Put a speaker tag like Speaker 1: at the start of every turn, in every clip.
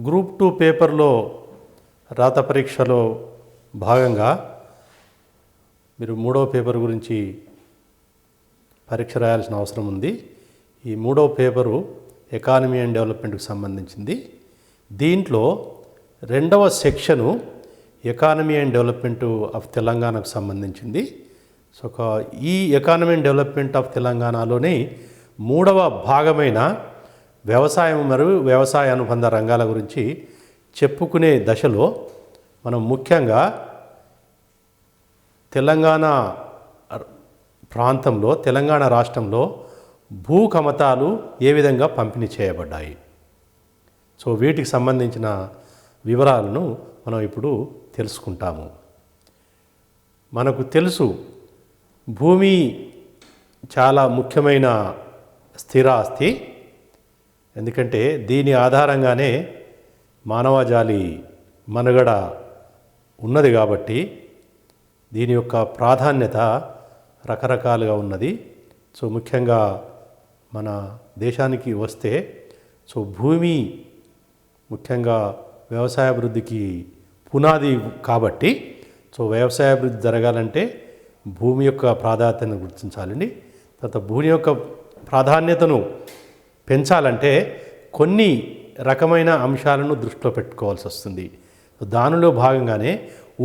Speaker 1: Group 2 పేపర్లో రాత పరీక్షలో భాగంగా మీరు 3వ పేపర్ గురించి పరీక్ష రాయాల్సిన అవసరం ఉంది. ఈ 3వ పేపరు ఎకానమీ అండ్ డెవలప్మెంట్కి సంబంధించింది. దీంట్లో 2వ section economy and development of తెలంగాణకు సంబంధించింది. సో ఈ ఎకానమీ అండ్ డెవలప్మెంట్ ఆఫ్ తెలంగాణలోని 3వ భాగమైన వ్యవసాయం మరియు వ్యవసాయ అనుబంధ రంగాల గురించి చెప్పుకునే దశలో మనం ముఖ్యంగా తెలంగాణ ప్రాంతంలో, తెలంగాణ రాష్ట్రంలో భూ కమతాలు ఏ విధంగా పంపిణీ చేయబడ్డాయి, సో వీటికి సంబంధించిన వివరాలను మనం ఇప్పుడు తెలుసుకుంటాము. మనకు తెలుసు, భూమి చాలా ముఖ్యమైన స్థిర ఆస్తి. ఎందుకంటే దీని ఆధారంగానే మానవజాలి మనుగడ ఉన్నది కాబట్టి దీని యొక్క ప్రాధాన్యత రకరకాలుగా ఉన్నది. సో ముఖ్యంగా మన దేశానికి వస్తే, సో భూమి ముఖ్యంగా వ్యవసాయాభివృద్ధికి పునాది కాబట్టి, సో వ్యవసాయాభివృద్ధి జరగాలంటే భూమి యొక్క ప్రాధాన్యతను గుర్తించాలండి. తర్వాత భూమి యొక్క ప్రాధాన్యతను పెంచాలంటే కొన్ని రకమైన అంశాలను దృష్టిలో పెట్టుకోవాల్సి వస్తుంది. దానిలో భాగంగానే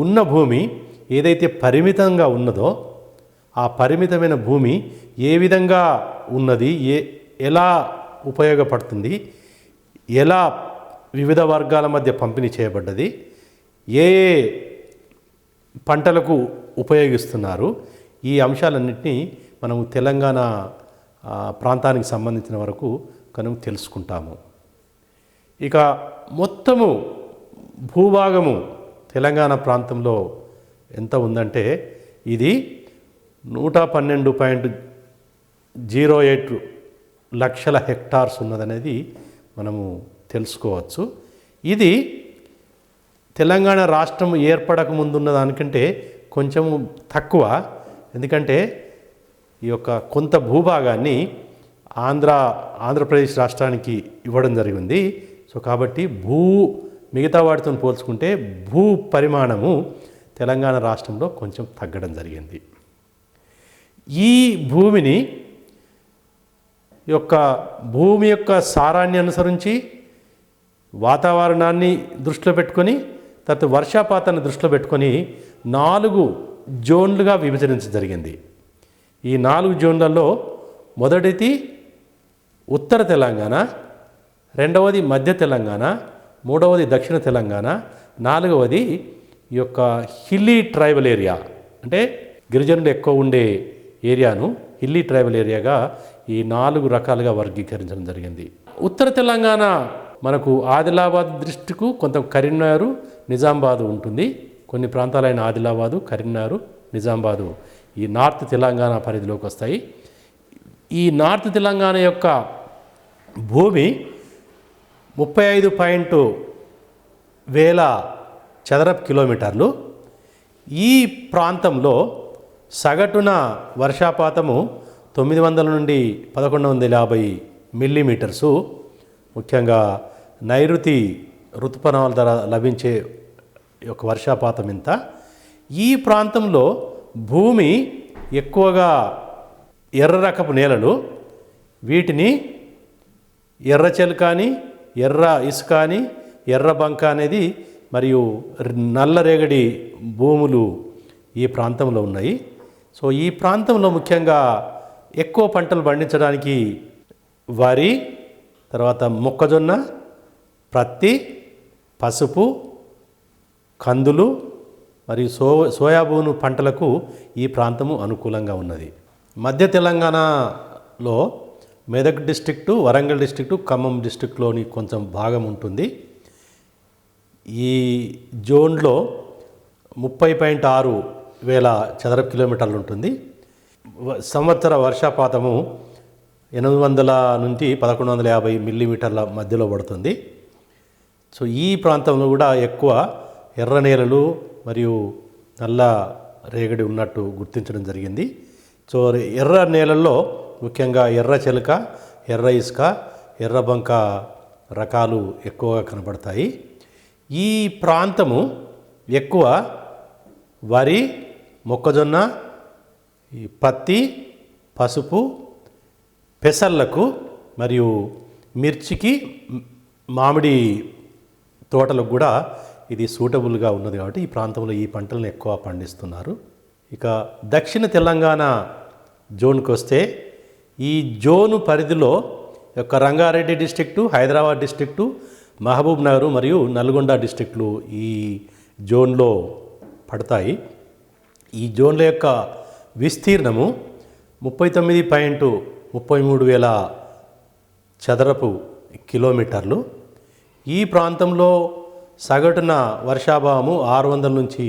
Speaker 1: ఉన్న భూమి ఏదైతే పరిమితంగా ఉన్నదో ఆ పరిమితమైన భూమి ఏ విధంగా ఉన్నది, ఎలా ఉపయోగపడుతుంది, ఎలా వివిధ వర్గాల మధ్య పంపిణీ చేయబడ్డది, ఏ పంటలకు ఉపయోగిస్తున్నారు, ఈ అంశాలన్నింటినీ మనము తెలంగాణ ప్రాంతానికి సంబంధించిన వరకు కనుక తెలుసుకుంటాము. ఇక మొత్తము భూభాగము తెలంగాణ ప్రాంతంలో ఎంత ఉందంటే ఇది 112.08 లక్షల హెక్టార్స్ ఉన్నదనేది మనము తెలుసుకోవచ్చు. ఇది తెలంగాణ రాష్ట్రం ఏర్పడక ముందున్న దానికంటే కొంచెము తక్కువ. ఎందుకంటే ఈ యొక్క కొంత భూభాగాన్ని ఆంధ్రప్రదేశ్ రాష్ట్రానికి ఇవ్వడం జరిగింది. సో కాబట్టి మిగతా వాటితో పోల్చుకుంటే భూ పరిమాణము తెలంగాణ రాష్ట్రంలో కొంచెం తగ్గడం జరిగింది. ఈ భూమిని భూమి యొక్క సారాన్ని అనుసరించి, వాతావరణాన్ని దృష్టిలో పెట్టుకొని, తర్వాత వర్షపాతాన్ని దృష్టిలో పెట్టుకొని 4 జోన్లుగా విభజించడం జరిగింది. ఈ 4 జోన్లలో మొదటిది ఉత్తర తెలంగాణ, రెండవది మధ్య తెలంగాణ, మూడవది దక్షిణ తెలంగాణ, నాలుగవది ఈ యొక్క హిల్లీ ట్రైబల్ ఏరియా, అంటే గిరిజనులు ఎక్కువ ఉండే ఏరియాను హిల్లీ ట్రైబల్ ఏరియాగా ఈ 4 రకాలుగా వర్గీకరించడం జరిగింది. ఉత్తర తెలంగాణ మనకు ఆదిలాబాద్ డిస్ట్రిక్టు, కొంత కరీంనగర్, నిజామాబాద్ ఉంటుంది. కొన్ని ప్రాంతాలైన ఆదిలాబాదు, కరీంనగర్, నిజామాబాదు ఈ నార్త్ తెలంగాణ పరిధిలోకి వస్తాయి. ఈ నార్త్ తెలంగాణ యొక్క భూమి 35,000 చదరపు కిలోమీటర్లు. ఈ ప్రాంతంలో సగటున వర్షపాతము 900 నుండి 1150 మిల్లీమీటర్సు. ముఖ్యంగా నైరుతి ఋతుపవనాల ద్వారా లభించే ఒక వర్షపాతం ఇంత. ఈ ప్రాంతంలో భూమి ఎక్కువగా ఎర్ర రకపు నేలలు, వీటిని ఎర్ర చెలుక అని, ఎర్ర ఇసుక అని, ఎర్ర బంక అనేది మరియు నల్లరేగడి భూములు ఈ ప్రాంతంలో ఉన్నాయి. సో ఈ ప్రాంతంలో ముఖ్యంగా ఎక్కువ పంటలు పండించడానికి వరి, తర్వాత మొక్కజొన్న, ప్రత్తి, పసుపు, కందులు మరియు సోయాబీన్ పంటలకు ఈ ప్రాంతము అనుకూలంగా ఉన్నది. మధ్య తెలంగాణలో మెదక్ డిస్ట్రిక్టు, వరంగల్ డిస్ట్రిక్టు, ఖమ్మం డిస్ట్రిక్ట్లోని కొంచెం భాగం ఉంటుంది. ఈ జోన్లో 30.6 వేల చదరపు కిలోమీటర్లు ఉంటుంది. సంవత్సర వర్షపాతము 800 నుండి 1150 మిల్లీమీటర్ల మధ్యలో పడుతుంది. సో ఈ ప్రాంతంలో కూడా ఎక్కువ ఎర్ర నేలలు మరియు నల్ల రేగడి ఉన్నట్టు గుర్తించడం జరిగింది. సో ఎర్ర నేలల్లో ముఖ్యంగా ఎర్ర చెలుక, ఎర్ర ఇసుక, ఎర్ర బంక రకాలు ఎక్కువగా కనబడతాయి. ఈ ప్రాంతము ఎక్కువ వరి, మొక్కజొన్న, ఈ పత్తి, పసుపు, పెసర్లకు మరియు మిర్చికి, మామిడి తోటలకు కూడా ఇది సూటబుల్గా ఉన్నది కాబట్టి ఈ ప్రాంతంలో ఈ పంటలను ఎక్కువ పండిస్తున్నారు. ఇక దక్షిణ తెలంగాణ జోన్కి వస్తే ఈ జోను పరిధిలో యొక్క రంగారెడ్డి డిస్ట్రిక్టు, హైదరాబాద్ డిస్ట్రిక్టు, మహబూబ్ నగర్ మరియు నల్గొండ డిస్ట్రిక్టులు ఈ జోన్లో పడతాయి. ఈ జోన్ల యొక్క విస్తీర్ణము 39.33 చదరపు కిలోమీటర్లు. ఈ ప్రాంతంలో సగటున వర్షాభావము 600 నుంచి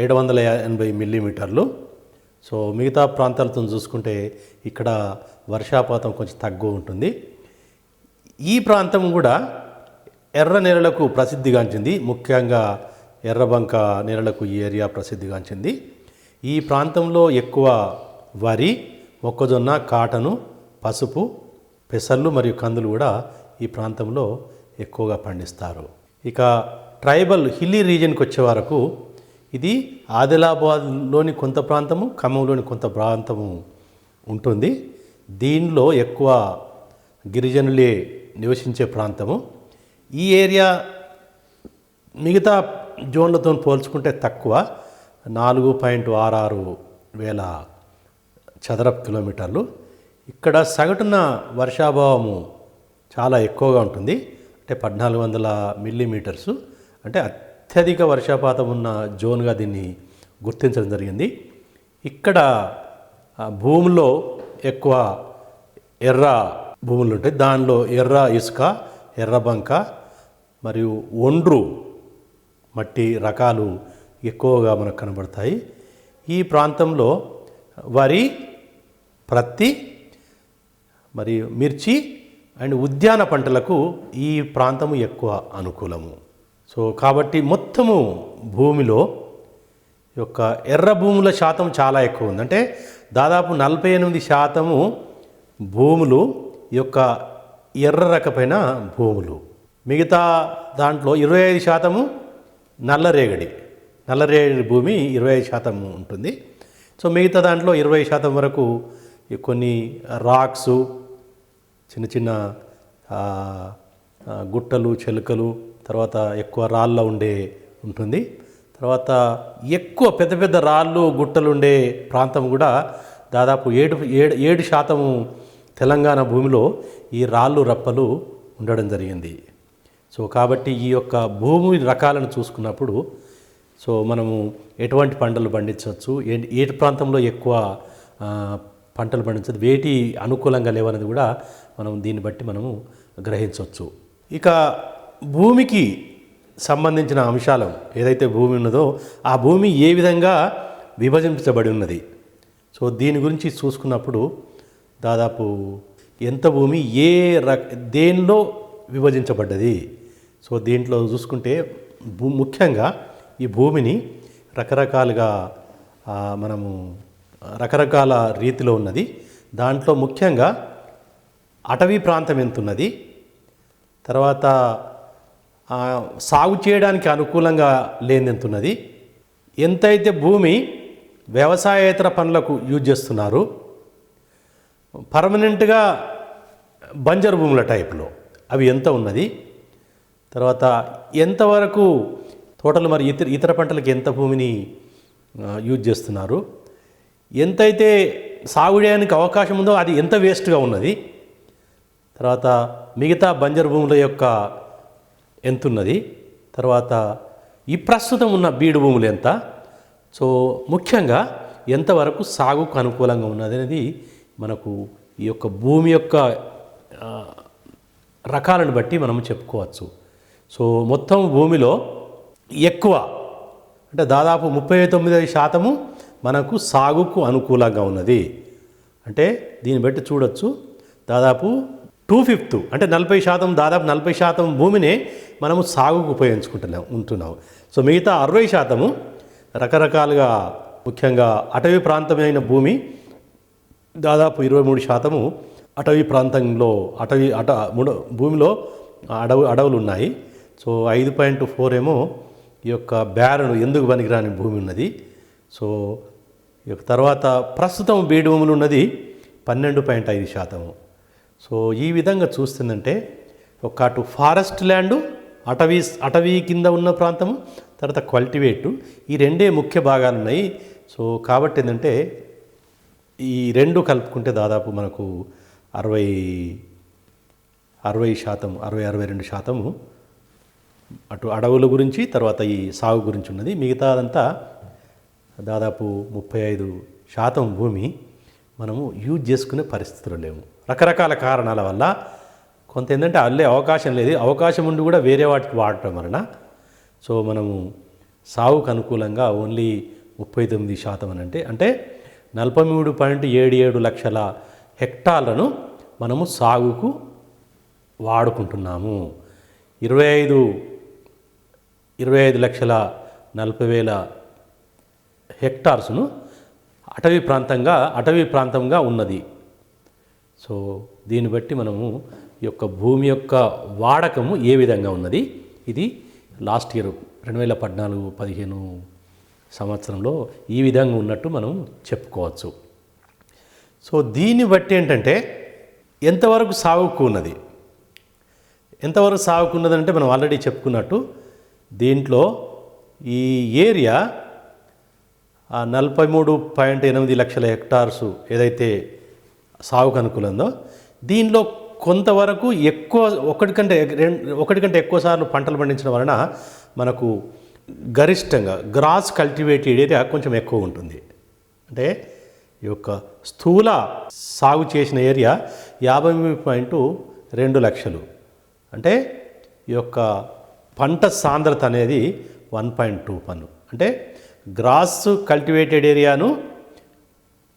Speaker 1: 780 మిల్లీమీటర్లు. సో మిగతా ప్రాంతాలతో చూసుకుంటే ఇక్కడ వర్షాపాతం కొంచెం తక్కువ ఉంటుంది. ఈ ప్రాంతం కూడా ఎర్ర నేలలకు ప్రసిద్ధిగాంచింది. ముఖ్యంగా ఎర్రబంక నేలలకు ఈ ఏరియా ప్రసిద్ధిగాంచింది. ఈ ప్రాంతంలో ఎక్కువ వరి, మొక్కజొన్న, కాటను, పసుపు, పెసళ్ళు మరియు కందులు కూడా ఈ ప్రాంతంలో ఎక్కువగా పండిస్తారు. ఇక ట్రైబల్ హిల్లీ రీజియన్కి వచ్చే వరకు ఇది ఆదిలాబాద్లోని కొంత ప్రాంతము, ఖమ్మంలోని కొంత ప్రాంతము ఉంటుంది. దీనిలో ఎక్కువ గిరిజనులే నివసించే ప్రాంతము. ఈ ఏరియా మిగతా జోన్లతో పోల్చుకుంటే తక్కువ, 4.66 వేల చదరపు కిలోమీటర్లు. ఇక్కడ సగటున వర్షాభావము చాలా ఎక్కువగా ఉంటుంది, అంటే 1400 మిల్లీమీటర్సు. అంటే అత్యధిక వర్షపాతం ఉన్న జోన్గా దీన్ని గుర్తించడం జరిగింది. ఇక్కడ భూముల్లో ఎక్కువ ఎర్ర భూములు ఉంటాయి. దానిలో ఎర్ర ఇసుక, ఎర్రబంక మరియు ఒండ్రు మట్టి రకాలు ఎక్కువగా మనకు కనబడతాయి. ఈ ప్రాంతంలో వరి, ప్రత్తి మరియు మిర్చి అండ్ ఉద్యాన పంటలకు ఈ ప్రాంతము ఎక్కువ అనుకూలము. సో కాబట్టి మొత్తము భూమిలో యొక్క ఎర్ర భూముల శాతం చాలా ఎక్కువ ఉంది. అంటే దాదాపు 48% భూములు ఈ యొక్క ఎర్ర రకమైన భూములు. మిగతా దాంట్లో 25% నల్లరేగడి భూమి 25% ఉంటుంది. సో మిగతా దాంట్లో 20% వరకు కొన్ని రాక్సు, చిన్న చిన్న గుట్టలు, చెలుకలు, తర్వాత ఎక్కువ రాళ్ళ ఉంటుంది. తర్వాత ఎక్కువ పెద్ద పెద్ద రాళ్ళు, గుట్టలు ఉండే ప్రాంతం కూడా దాదాపు 7% తెలంగాణ భూమిలో ఈ రాళ్ళు, రప్పలు ఉండడం జరిగింది. సో కాబట్టి ఈ యొక్క భూమి రకాలను చూసుకున్నప్పుడు సో మనము ఎటువంటి పంటలు పండించవచ్చు, ఏ ప్రాంతంలో ఎక్కువ పంటలు పండించవచ్చు, వేటి అనుకూలంగా లేవనేది కూడా మనం దీన్ని బట్టి మనము గ్రహించవచ్చు. ఇక భూమికి సంబంధించిన అంశాలు ఏదైతే భూమి ఉన్నదో ఆ భూమి ఏ విధంగా విభజించబడి ఉన్నది, సో దీని గురించి చూసుకున్నప్పుడు దాదాపు ఎంత భూమి దేనిలో విభజించబడ్డది. సో దీంట్లో చూసుకుంటే ముఖ్యంగా ఈ భూమిని రకరకాలుగా మనము రకరకాల రీతిలో ఉన్నది. దాంట్లో ముఖ్యంగా అటవీ ప్రాంతం ఎంత ఉన్నది, తర్వాత సాగు చేయడానికి అనుకూలంగా లేని ఎంత ఉన్నది, ఎంతైతే భూమి వ్యవసాయేతర పనులకు యూజ్ చేస్తున్నారు, పర్మనెంట్గా బంజరు భూముల టైప్లో అవి ఎంత ఉన్నది, తర్వాత ఎంతవరకు తోటలు మరి ఇతర పంటలకు ఎంత భూమిని యూజ్ చేస్తున్నారు, ఎంతైతే సాగు చేయడానికి అవకాశం ఉందో అది ఎంత వేస్ట్గా ఉన్నది, తర్వాత మిగతా బంజరు భూముల యొక్క ఎంత ఉన్నది, తర్వాత ఈ ప్రస్తుతం ఉన్న బీడు భూములు ఎంత, సో ముఖ్యంగా ఎంతవరకు సాగుకు అనుకూలంగా ఉన్నది అనేది మనకు ఈ యొక్క భూమి యొక్క రకాలను బట్టి మనం చెప్పుకోవచ్చు. సో మొత్తం భూమిలో ఎక్కువ అంటే దాదాపు 39% మనకు సాగుకు అనుకూలంగా ఉన్నది. అంటే దీన్ని బట్టి చూడొచ్చు దాదాపు 2/5 అంటే 40%, దాదాపు 40% భూమిని మనము సాగుకు ఉంటున్నాం. సో మిగతా 60% రకరకాలుగా ముఖ్యంగా అటవీ ప్రాంతమైన భూమి దాదాపు 23% అటవీ ప్రాంతంలో భూమిలో అడవులు ఉన్నాయి. సో 5.4 ఏమో ఈ యొక్క బ్యారను ఎందుకు పనికిరాని భూమి ఉన్నది. సో ఈ యొక్క తర్వాత ప్రస్తుతం బీడు భూములు ఉన్నది 12.5%. సో ఈ విధంగా చూస్తుందంటే ఒక అటు ఫారెస్ట్ ల్యాండు, అటవీ కింద ఉన్న ప్రాంతము, తర్వాత కల్టివేటు, ఈ రెండే ముఖ్య భాగాలు ఉన్నాయి. సో కాబట్టి ఏంటంటే ఈ రెండు కలుపుకుంటే దాదాపు మనకు 62% అటు అడవుల గురించి, తర్వాత ఈ సాగు గురించి ఉన్నది. మిగతాదంతా దాదాపు 35% భూమి మనము యూజ్ చేసుకునే పరిస్థితులు లేవు, రకరకాల కారణాల వల్ల. కొంత ఏంటంటే అల్లే అవకాశం లేదు, అవకాశం ఉండి కూడా వేరే వాటికి వాడటం వలన సో మనము సాగుకు అనుకూలంగా ఓన్లీ 39% అంటే 43.77 లక్షల హెక్టార్లను మనము సాగుకు వాడుకుంటున్నాము. 25,40,000 హెక్టార్స్ను అటవీ ప్రాంతంగా ఉన్నది. సో దీన్ని బట్టి మనము ఈ యొక్క భూమి యొక్క వాడకము ఏ విధంగా ఉన్నది, ఇది లాస్ట్ ఇయర్ 2014-15 సంవత్సరంలో ఈ విధంగా ఉన్నట్టు మనం చెప్పుకోవచ్చు. సో దీన్ని బట్టి ఏంటంటే ఎంతవరకు సాగుకున్నది, అంటే మనం ఆల్రెడీ చెప్పుకున్నట్టు దీంట్లో ఈ ఏరియా 43.8 లక్షల హెక్టార్సు ఏదైతే సాగుకు అనుకూలందో, దీనిలో కొంతవరకు ఒకటి కంటే ఎక్కువ సార్లు పంటలు పండించడం వలన మనకు గరిష్టంగా గ్రాస్ కల్టివేటెడ్ ఏరియా కొంచెం ఎక్కువ ఉంటుంది. అంటే ఈ యొక్క స్థూల సాగు చేసిన ఏరియా 53.2 లక్షలు. అంటే ఈ యొక్క పంట సాంద్రత అనేది 1.2 అంటే గ్రాస్ కల్టివేటెడ్ ఏరియాను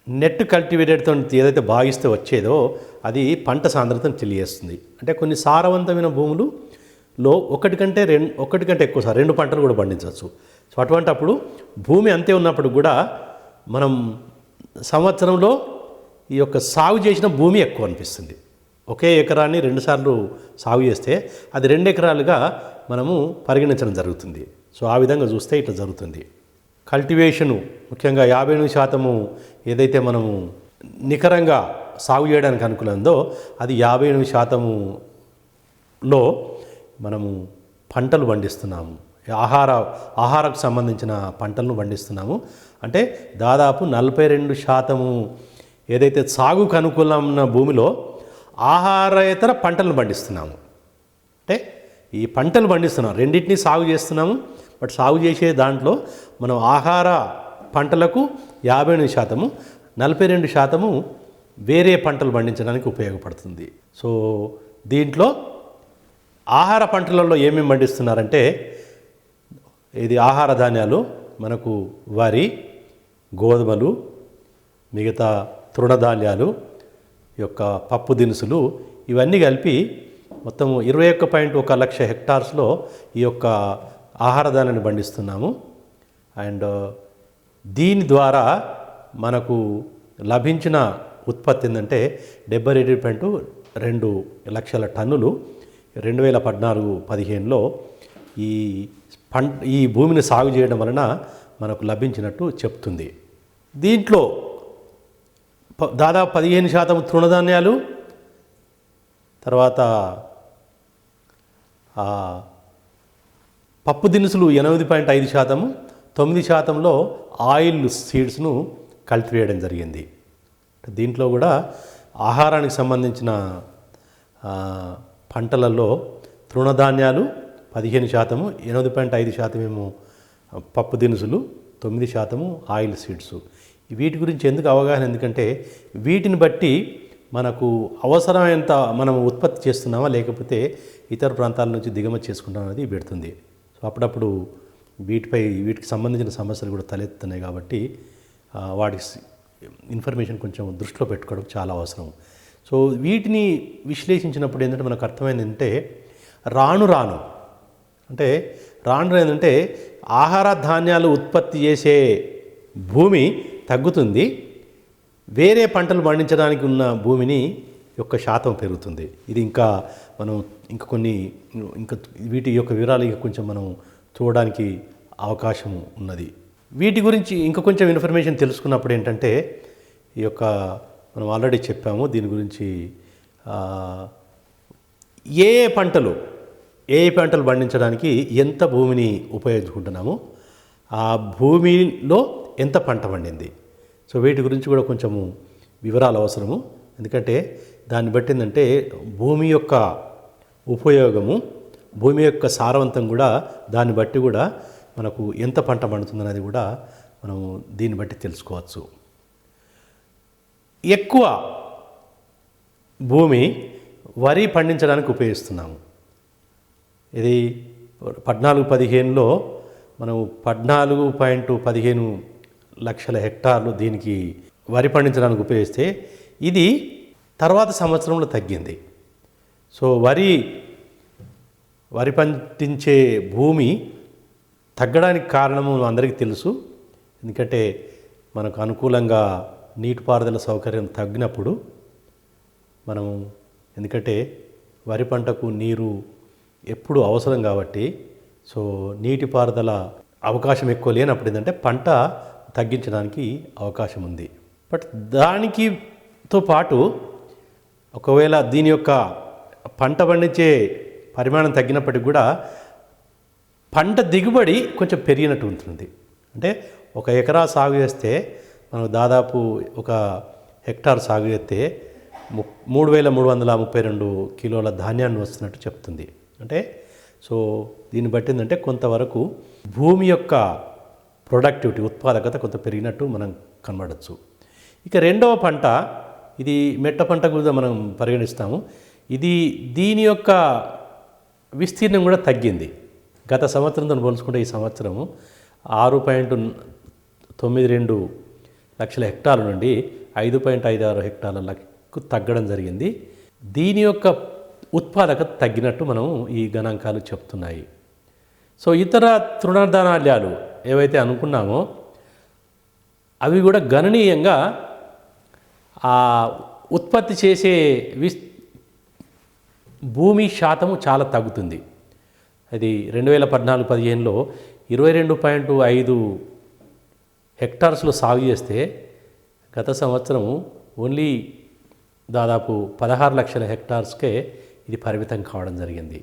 Speaker 1: నెట్ కల్టివేటెడ్తో ఏదైతే భాగిస్తే వచ్చేదో అది పంట సాంద్రతను తెలియజేస్తుంది. అంటే కొన్ని సారవంతమైన భూములలో ఒకటి కంటే ఎక్కువ సార్ 2 పంటలు కూడా పండించవచ్చు. సో అటువంటి అప్పుడు భూమి అంతే ఉన్నప్పుడు కూడా మనం సంవత్సరంలో ఈ యొక్క సాగు చేసిన భూమి ఎక్కువ అనిపిస్తుంది. ఒకే ఎకరాన్ని 2 సార్లు సాగు చేస్తే అది 2 ఎకరాలుగా మనము పరిగణించడం జరుగుతుంది. సో ఆ విధంగా చూస్తే ఇట్లా జరుగుతుంది. కల్టివేషను ముఖ్యంగా 58% ఏదైతే మనము నికరంగా సాగు చేయడానికి అనుకూలందో అది 58%లో మనము పంటలు పండిస్తున్నాము. ఆహారకు సంబంధించిన పంటలను పండిస్తున్నాము. అంటే దాదాపు 42% ఏదైతే సాగుకు అనుకూలమైన భూమిలో ఆహారేతర పంటలను పండిస్తున్నాము. అంటే ఈ పంటలు పండిస్తున్నాం, రెండింటినీ సాగు చేస్తున్నాము. బట్ సాగు చేసే దాంట్లో మనం ఆహార పంటలకు 58%, 42% వేరే పంటలు పండించడానికి ఉపయోగపడుతుంది. సో దీంట్లో ఆహార పంటలలో ఏమేమి పండిస్తున్నారంటే ఇది ఆహార ధాన్యాలు మనకు వరి, గోధుమలు, మిగతా తృణధాన్యాలు, యొక్క పప్పు దినుసులు, ఇవన్నీ కలిపి మొత్తం 21.1 లక్ష హెక్టార్స్లో ఈ యొక్క ఆహార ధాన్యాన్ని పండిస్తున్నాము. అండ్ దీని ద్వారా మనకు లభించిన ఉత్పత్తి ఏంటంటే 77.2 లక్షల టన్నులు 2014-15లో ఈ భూమిని సాగు చేయడం వలన మనకు లభించినట్టు చెప్తుంది. దీంట్లో దాదాపు 15% తృణధాన్యాలు, తర్వాత పప్పు దినుసులు 8.5%, 9%లో ఆయిల్ సీడ్స్ను కల్టివేయడం జరిగింది. దీంట్లో కూడా ఆహారానికి సంబంధించిన పంటలలో తృణధాన్యాలు 15%, 8.5% ఏమో పప్పు దినుసులు, 9% ఆయిల్ సీడ్స్. వీటి గురించి ఎందుకు అవగాహన, ఎందుకంటే వీటిని బట్టి మనకు అవసరమైనంత మనం ఉత్పత్తి చేస్తున్నామా లేకపోతే ఇతర ప్రాంతాల నుంచి దిగుమతి చేసుకుంటాం అనేది పెడుతుంది. సో అప్పుడప్పుడు వీటికి సంబంధించిన సమస్యలు కూడా తలెత్తున్నాయి. కాబట్టి వాటి ఇన్ఫర్మేషన్ కొంచెం దృష్టిలో పెట్టుకోవడం చాలా అవసరం. సో వీటిని విశ్లేషించినప్పుడు ఏంటంటే మనకు అర్థమైంది అంటే రాను ఏంటంటే ఆహార ధాన్యాలు ఉత్పత్తి చేసే భూమి తగ్గుతుంది, వేరే పంటలు పండించడానికి ఉన్న భూమిని యొక్క శాతం పెరుగుతుంది. ఇది ఇంకా మనం ఇంకా వీటి యొక్క వివరాలు ఇంకా కొంచెం మనం చూడడానికి అవకాశం ఉన్నది. వీటి గురించి ఇంకా కొంచెం ఇన్ఫర్మేషన్ తెలుసుకున్నప్పుడు ఏంటంటే ఈ యొక్క మనం ఆల్రెడీ చెప్పాము దీని గురించి ఏ ఏ పంటలు పండించడానికి ఎంత భూమిని ఉపయోగించుకుంటున్నామో ఆ భూమిలో ఎంత పంట పండింది. సో వీటి గురించి కూడా కొంచెము వివరాలు అవసరము. ఎందుకంటే దాన్ని బట్టి ఏంటంటే భూమి యొక్క ఉపయోగము, భూమి యొక్క సారవంతం కూడా దాన్ని బట్టి కూడా మనకు ఎంత పంట పండుతుందనేది కూడా మనము దీన్ని బట్టి తెలుసుకోవచ్చు. ఎక్కువ భూమి వరి పండించడానికి ఉపయోగిస్తున్నాము. ఇది 14-15లో మనం 14.15 లక్షల హెక్టార్లు దీనికి వరి పండించడానికి ఉపయోగిస్తే ఇది తర్వాత సంవత్సరంలో తగ్గింది. సో వరి పండించే భూమి తగ్గడానికి కారణము అందరికీ తెలుసు. ఎందుకంటే మనకు అనుకూలంగా నీటిపారుదల సౌకర్యం తగ్గినప్పుడు ఎందుకంటే వరి పంటకు నీరు ఎప్పుడు అవసరం కాబట్టి సో నీటిపారుదల అవకాశం ఎక్కువ లేనప్పుడు ఏంటంటే పంట తగ్గించడానికి అవకాశం ఉంది. బట్ దానితో పాటు ఒకవేళ దీని యొక్క పంట పండించే పరిమాణం తగ్గినప్పటికి కూడా పంట దిగుబడి కొంచెం పెరిగినట్టు ఉంటుంది. అంటే 1 ఎకరా సాగు చేస్తే మనం దాదాపు 1 హెక్టార్ సాగు చేస్తే 3332 కిలోల ధాన్యాన్ని వస్తున్నట్టు చెప్తుంది. అంటే సో దీన్ని బట్టి ఏంటంటే కొంతవరకు భూమి యొక్క ప్రొడక్టివిటీ, ఉత్పాదకత కొంత పెరిగినట్టు మనం కనబడవచ్చు. ఇక రెండవ పంట, ఇది మెట్ట పంట కూడా మనం పరిగణిస్తాము. దీని యొక్క విస్తీర్ణం కూడా తగ్గింది. గత సంవత్సరంతో పోల్చుకుంటే ఈ సంవత్సరము 6.92 లక్షల హెక్టార్ల నుండి 5.56 హెక్టార్లకు తగ్గడం జరిగింది. దీని యొక్క ఉత్పాదకత తగ్గినట్టు మనం ఈ గణాంకాలు చెప్తున్నాయి. సో ఇతర తృణధాన్యాలు ఏవైతే అనుకున్నామో అవి కూడా గణనీయంగా ఉత్పత్తి చేసే భూమి శాతము చాలా తగ్గుతుంది. అది 2014-15లో 22.5 హెక్టార్స్లో సాగు చేస్తే గత సంవత్సరం ఓన్లీ దాదాపు 16 లక్షల హెక్టార్స్కే ఇది పరిమితం కావడం జరిగింది.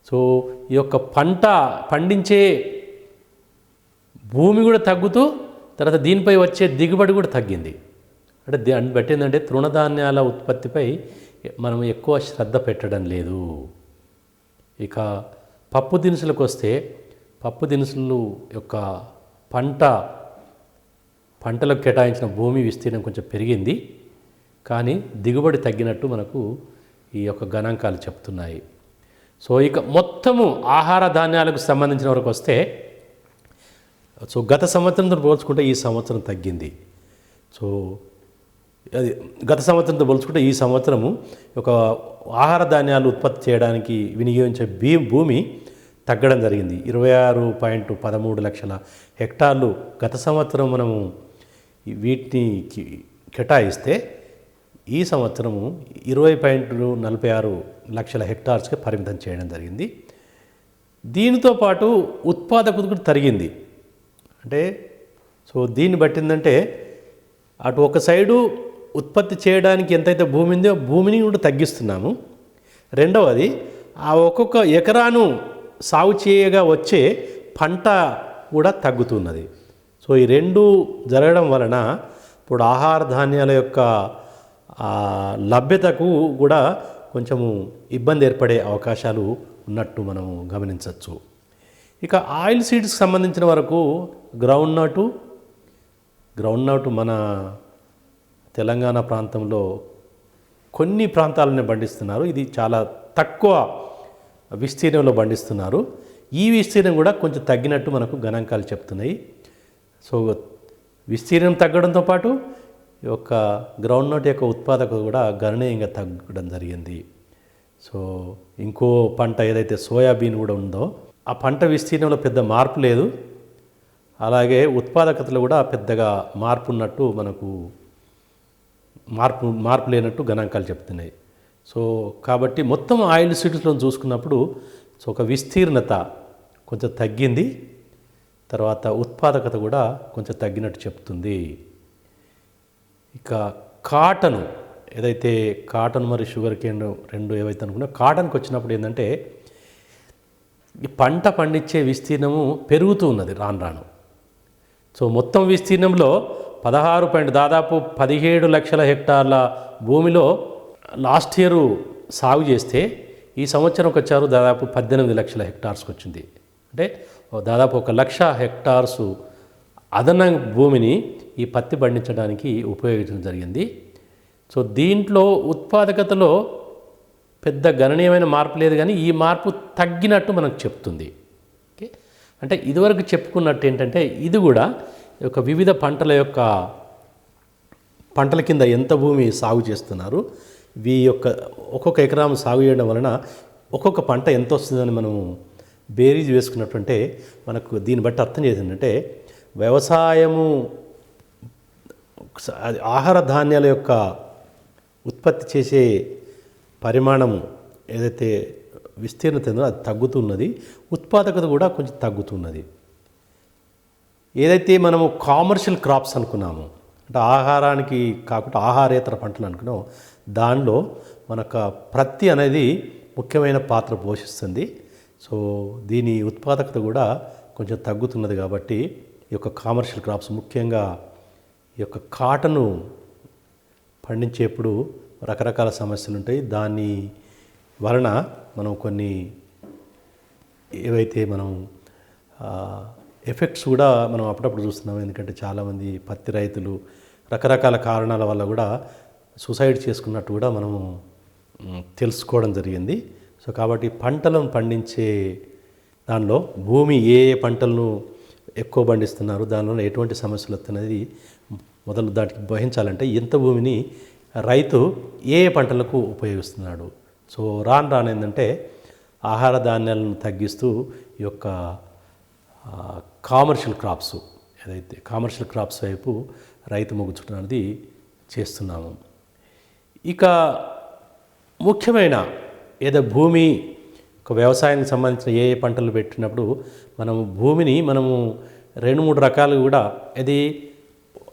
Speaker 1: సో ఈ యొక్క పంట పండించే భూమి కూడా తగ్గుతూ తర్వాత దీనిపై వచ్చే దిగుబడి కూడా తగ్గింది. అంటే దాన్ని బట్టి ఏంటంటే తృణధాన్యాల ఉత్పత్తిపై మనం ఎక్కువ శ్రద్ధ పెట్టడం లేదు. ఇక పప్పు దినుసులకు వస్తే పప్పు దినుసులు యొక్క పంటలకు కేటాయించిన భూమి విస్తీర్ణం కొంచెం పెరిగింది, కానీ దిగుబడి తగ్గినట్టు మనకు ఈ యొక్క గణాంకాలు చెప్తున్నాయి. సో ఇక మొత్తము ఆహార ధాన్యాలకు సంబంధించిన వరకు వస్తే సో గత సంవత్సరంతో పోల్చుకుంటే ఈ సంవత్సరం తగ్గింది. సో అది గత సంవత్సరంతో పోల్చుకుంటే ఈ సంవత్సరము ఒక ఆహార ధాన్యాలు ఉత్పత్తి చేయడానికి వినియోగించే భూమి తగ్గడం జరిగింది. 26.13 లక్షల హెక్టార్లు గత సంవత్సరం మనము వీటిని కేటాయిస్తే ఈ సంవత్సరము 20.46 లక్షల హెక్టార్స్కి పరిమితం చేయడం జరిగింది. దీనితో పాటు ఉత్పాదకత కూడా తరిగింది. అంటే సో దీన్ని బట్టిందంటే అటు ఒక సైడు ఉత్పత్తి చేయడానికి ఎంతైతే భూమి ఉందో భూమిని కూడా తగ్గిస్తున్నాము. రెండవది ఆ ఒక్కొక్క ఎకరాను సాగు చేయగా వచ్చే పంట కూడా తగ్గుతున్నది. సో ఈ రెండు జరగడం వలన ఇప్పుడు ఆహార ధాన్యాల యొక్క లభ్యతకు కూడా కొంచెము ఇబ్బంది ఏర్పడే అవకాశాలు ఉన్నట్టు మనము గమనించవచ్చు. ఇక ఆయిల్ సీడ్స్కి సంబంధించిన వరకు గ్రౌండ్ నట్ మన తెలంగాణ ప్రాంతంలో కొన్ని ప్రాంతాలనే పండిస్తున్నారు. ఇది చాలా తక్కువ విస్తీర్ణంలో పండిస్తున్నారు. ఈ విస్తీర్ణం కూడా కొంచెం తగ్గినట్టు మనకు గణాంకాలు చెప్తున్నాయి. సో విస్తీర్ణం తగ్గడంతో పాటు ఈ యొక్క గ్రౌండ్ నట్ యొక్క ఉత్పాదకత కూడా గణనీయంగా తగ్గడం జరిగింది. సో ఇంకో పంట ఏదైతే సోయాబీన్ కూడా ఉందో ఆ పంట విస్తీర్ణంలో పెద్ద మార్పు లేదు, అలాగే ఉత్పాదకతలో కూడా పెద్దగా మార్పు ఉన్నట్టు మనకు మార్పు లేనట్టు గణాంకాలు చెప్తున్నాయి. సో కాబట్టి మొత్తం ఆయిల్ సీడ్స్లో చూసుకున్నప్పుడు సో ఒక విస్తీర్ణత కొంచెం తగ్గింది, తర్వాత ఉత్పాదకత కూడా కొంచెం తగ్గినట్టు చెప్తుంది. ఇక కాటను ఏదైతే కాటన్ మరియు షుగర్ కేన్ రెండు ఏవైతే అనుకున్నా, కాటన్కి వచ్చినప్పుడు ఏంటంటే ఈ పంట పండించే విస్తీర్ణము పెరుగుతూ ఉన్నది రాను రాను. సో మొత్తం విస్తీర్ణంలో దాదాపు 17 లక్షల హెక్టార్ల భూమిలో లాస్ట్ ఇయర్ సాగు చేస్తే ఈ సంవత్సరంకి వచ్చారు దాదాపు 18 లక్షల హెక్టార్స్కి వచ్చింది. అంటే దాదాపు 1 లక్ష హెక్టార్సు అదనంగా భూమిని ఈ పత్తి పండించడానికి ఉపయోగించడం జరిగింది. సో దీంట్లో ఉత్పాదకతలో పెద్ద గణనీయమైన మార్పు లేదు, కానీ ఈ మార్పు తగ్గినట్టు మనకు చెప్తుంది. ఓకే, అంటే ఇదివరకు చెప్పుకున్నట్టు ఏంటంటే ఇది కూడా ఒక వివిధ పంటల కింద ఎంత భూమి సాగు చేస్తున్నారు, ఒక్కొక్క ఎకరం సాగు చేయడం వలన ఒక్కొక్క పంట ఎంత వస్తుందని మనము బేరీజ్ వేసుకున్నట్టుంటే మనకు దీన్ని బట్టి అర్థం చేసిందంటే వ్యవసాయము ఆహార ధాన్యాల యొక్క ఉత్పత్తి చేసే పరిమాణము ఏదైతే విస్తీర్ణత ఉందో అది తగ్గుతున్నది, ఉత్పాదకత కూడా కొంచెం తగ్గుతున్నది. ఏదైతే మనము కామర్షియల్ క్రాప్స్ అనుకున్నాము, అంటే ఆహారానికి కాకుండా ఆహారేతర పంటలు అనుకున్నాం, దానిలో మనకు ప్రత్తి అనేది ముఖ్యమైన పాత్ర పోషిస్తుంది. సో దీని ఉత్పాదకత కూడా కొంచెం తగ్గుతున్నది. కాబట్టి ఈ యొక్క కామర్షియల్ క్రాప్స్ ముఖ్యంగా ఈ యొక్క కాటను పండించేప్పుడు రకరకాల సమస్యలు ఉంటాయి. దాని వలన మనం కొన్ని ఏవైతే మనం ఎఫెక్ట్స్ కూడా మనం అప్పుడప్పుడు చూస్తున్నాం. ఎందుకంటే చాలామంది పత్తి రైతులు రకరకాల కారణాల వల్ల కూడా సూసైడ్ చేసుకున్నట్టు కూడా మనము తెలుసుకోవడం జరిగింది. సో కాబట్టి పంటలను పండించే దానిలో భూమి ఏ పంటలను ఎక్కువ పండిస్తున్నారు, దానిలో ఎటువంటి సమస్యలు వస్తున్నది మొదలు దానికి వహించాలంటే ఎంత భూమిని రైతు ఏ పంటలకు ఉపయోగిస్తున్నాడు. సో రాను ఏంటంటే ఆహార ధాన్యాలను తగ్గిస్తూ ఈ యొక్క కామర్షియల్ క్రాప్స్ ఏదైతే కామర్షియల్ క్రాప్స్ వైపు రైతు మొగ్గు చూపడం అనేది చేస్తున్నాము. ఇక ముఖ్యమైన ఏదో భూమి ఒక వ్యవసాయానికి సంబంధించిన ఏ పంటలు పెట్టినప్పుడు మనము భూమిని 2-3 రకాలు కూడా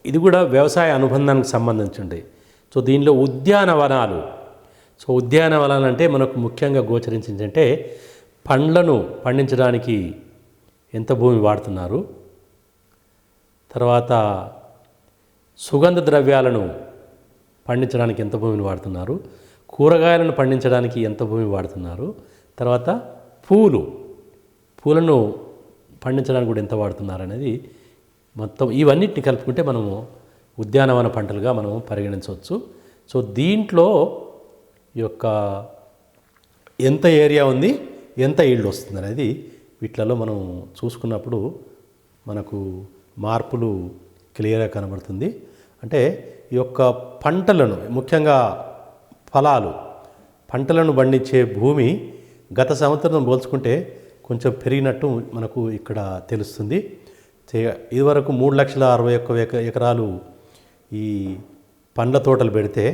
Speaker 1: ఇది కూడా వ్యవసాయ అనుబంధానికి సంబంధించింది. సో దీనిలో ఉద్యానవనాలు. సో ఉద్యానవనాలు అంటే మనకు ముఖ్యంగా గోచరించిందంటే పండ్లను పండించడానికి ఎంత భూమి వాడుతున్నారు, తర్వాత సుగంధ ద్రవ్యాలను పండించడానికి ఎంత భూమిని వాడుతున్నారు, కూరగాయలను పండించడానికి ఎంత భూమి వాడుతున్నారు, తర్వాత పూలను పండించడానికి కూడా ఎంత వాడుతున్నారు అనేది మొత్తం ఇవన్నిటిని కలుపుకుంటే మనము ఉద్యానవన పంటలుగా మనము పరిగణించవచ్చు. సో దీంట్లో ఈ యొక్క ఎంత ఏరియా ఉంది, ఎంత ఈల్డ్ వస్తుంది అనేది వీటిలలో మనం చూసుకున్నప్పుడు మనకు మార్పులు క్లియర్గా కనబడుతుంది. అంటే ఈ యొక్క పంటలను ముఖ్యంగా పంటలను పండించే భూమి గత సంవత్సరం పోల్చుకుంటే కొంచెం పెరిగినట్టు మనకు ఇక్కడ తెలుస్తుంది. ఇదివరకు 3,61,000 ఎకరాలు ఈ పండ్ల తోటలు పెడితే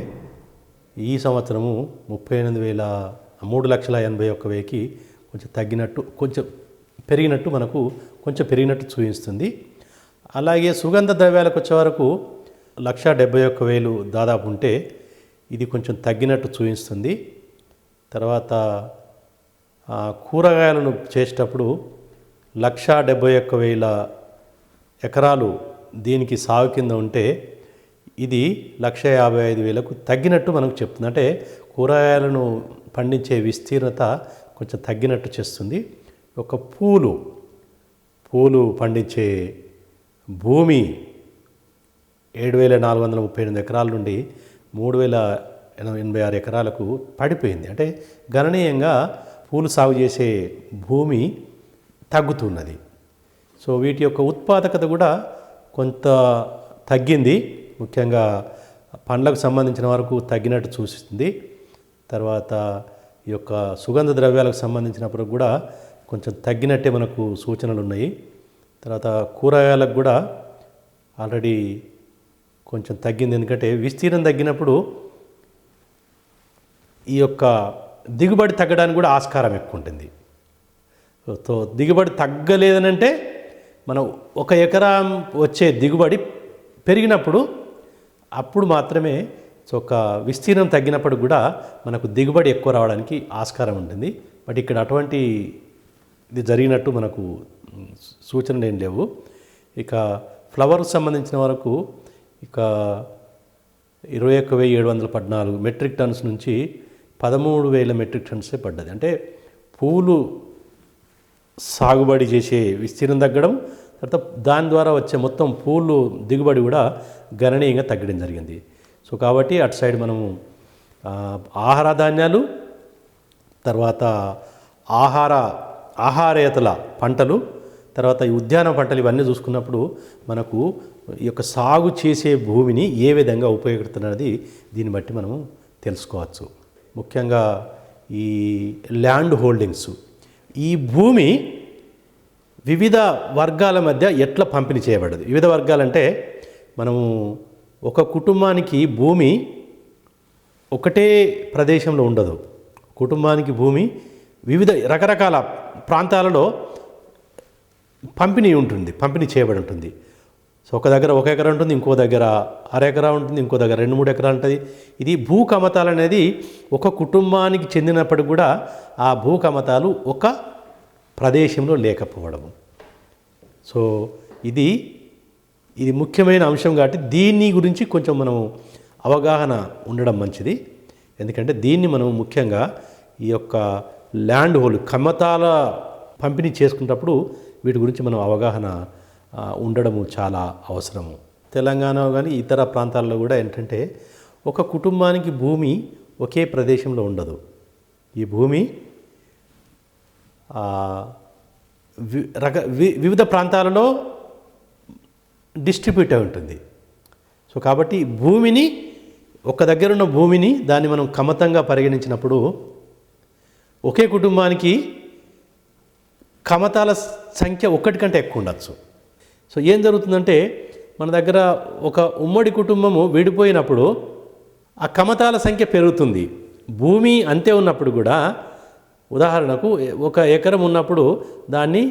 Speaker 1: ఈ సంవత్సరము 3,81,000కి కొంచెం తగ్గినట్టు పెరిగినట్టు చూపిస్తుంది. అలాగే సుగంధ ద్రవ్యాలకు వచ్చే వరకు 1,71,000 దాదాపు ఉంటే ఇది కొంచెం తగ్గినట్టు చూపిస్తుంది. తర్వాత కూరగాయలను చేసేటప్పుడు 1,71,000 ఎకరాలు దీనికి సాగు కింద ఉంటే ఇది 1,55,000కు తగ్గినట్టు మనకు చెప్తుంది. అంటే కూరగాయలను పండించే విస్తీర్ణత కొంచెం తగ్గినట్టు చేస్తుంది. ఒక పూలు పండించే భూమి 7,438 ఎకరాల నుండి 3,086 ఎకరాలకు పడిపోయింది. అంటే గణనీయంగా పూలు సాగు చేసే భూమి తగ్గుతున్నది. సో వీటి యొక్క ఉత్పాదకత కూడా కొంత తగ్గింది. ముఖ్యంగా పండ్లకు సంబంధించిన వరకు తగ్గినట్టు సూచిస్తుంది. తర్వాత ఈ యొక్క సుగంధ ద్రవ్యాలకు సంబంధించినప్పుడు కూడా కొంచెం తగ్గినట్టే మనకు సూచనలు ఉన్నాయి. తర్వాత కూరగాయలకు కూడా ఆల్రెడీ కొంచెం తగ్గింది. ఎందుకంటే విస్తీర్ణం తగ్గినప్పుడు ఈ యొక్క దిగుబడి తగ్గడానికి కూడా ఆస్కారం ఎక్కువ ఉంటుంది. సో దిగుబడి తగ్గలేదనంటే మనం 1 ఎకరా వచ్చే దిగుబడి పెరిగినప్పుడు అప్పుడు మాత్రమే ఒక విస్తీర్ణం తగ్గినప్పుడు కూడా మనకు దిగుబడి ఎక్కువ రావడానికి ఆస్కారం ఉంటుంది. బట్ ఇక్కడ అటువంటి ఇది జరిగినట్టు మనకు సూచనలు ఏం లేవు. ఇక ఫ్లవర్కి సంబంధించిన వరకు ఇక 21,714 మెట్రిక్ టన్స్ నుంచి 13,000 మెట్రిక్ టన్సే పడ్డది. అంటే పూలు సాగుబడి చేసే విస్తీర్ణం తగ్గడం, తర్వాత దాని ద్వారా వచ్చే మొత్తం పూలు దిగుబడి కూడా గణనీయంగా తగ్గడం జరిగింది. సో కాబట్టి అటు సైడ్ మనము ఆహార ధాన్యాలు, తర్వాత ఆహారేతల పంటలు, తర్వాత ఈ ఉద్యాన పంటలు ఇవన్నీ చూసుకున్నప్పుడు మనకు ఈ యొక్క సాగు చేసే భూమిని ఏ విధంగా ఉపయోగిస్తున్నది దీన్ని బట్టి మనము తెలుసుకోవచ్చు. ముఖ్యంగా ఈ ల్యాండ్ హోల్డింగ్స్, ఈ భూమి వివిధ వర్గాల మధ్య ఎట్లా పంపిణీ చేయబడదు. వివిధ వర్గాలంటే మనము ఒక కుటుంబానికి భూమి ఒకటే ప్రదేశంలో ఉండదు. కుటుంబానికి భూమి వివిధ రకరకాల ప్రాంతాలలో పంపిణీ చేయబడి ఉంటుంది. సో ఒక దగ్గర 1 ఎకరా ఉంటుంది, ఇంకో దగ్గర 1/2 ఎకరా ఉంటుంది, ఇంకో దగ్గర 2-3 ఎకరాలు ఉంటుంది. ఇది భూ కమతాలు అనేది ఒక కుటుంబానికి చెందినప్పటికి కూడా ఆ భూ కమతాలు ఒక ప్రదేశంలో లేకపోవడము. సో ఇది ముఖ్యమైన అంశం కాబట్టి దీని గురించి కొంచెం మనం అవగాహన ఉండడం మంచిది. ఎందుకంటే దీన్ని మనం ముఖ్యంగా ఈ యొక్క ల్యాండ్ హోల్డ్ కమతాల పంపిణీ చేసుకున్నప్పుడు వీటి గురించి మనం అవగాహన ఉండడము చాలా అవసరము. తెలంగాణ కానీ ఇతర ప్రాంతాల్లో కూడా ఏంటంటే ఒక కుటుంబానికి భూమి ఒకే ప్రదేశంలో ఉండదు. ఈ భూమి వివిధ ప్రాంతాలలో డిస్ట్రిబ్యూట్ అయి ఉంటుంది. సో కాబట్టి భూమిని ఒక దగ్గర ఉన్న భూమిని దాన్ని మనం కమతంగా పరిగణించినప్పుడు ఒకే కుటుంబానికి కమతాల సంఖ్య 1 కంటే ఎక్కువ ఉండొచ్చు. సో ఏం జరుగుతుందంటే మన దగ్గర ఒక ఉమ్మడి కుటుంబము విడిపోయినప్పుడు ఆ కమతాల సంఖ్య పెరుగుతుంది. భూమి అంతే ఉన్నప్పుడు కూడా ఉదాహరణకు 1 ఎకరం ఉన్నప్పుడు దాన్ని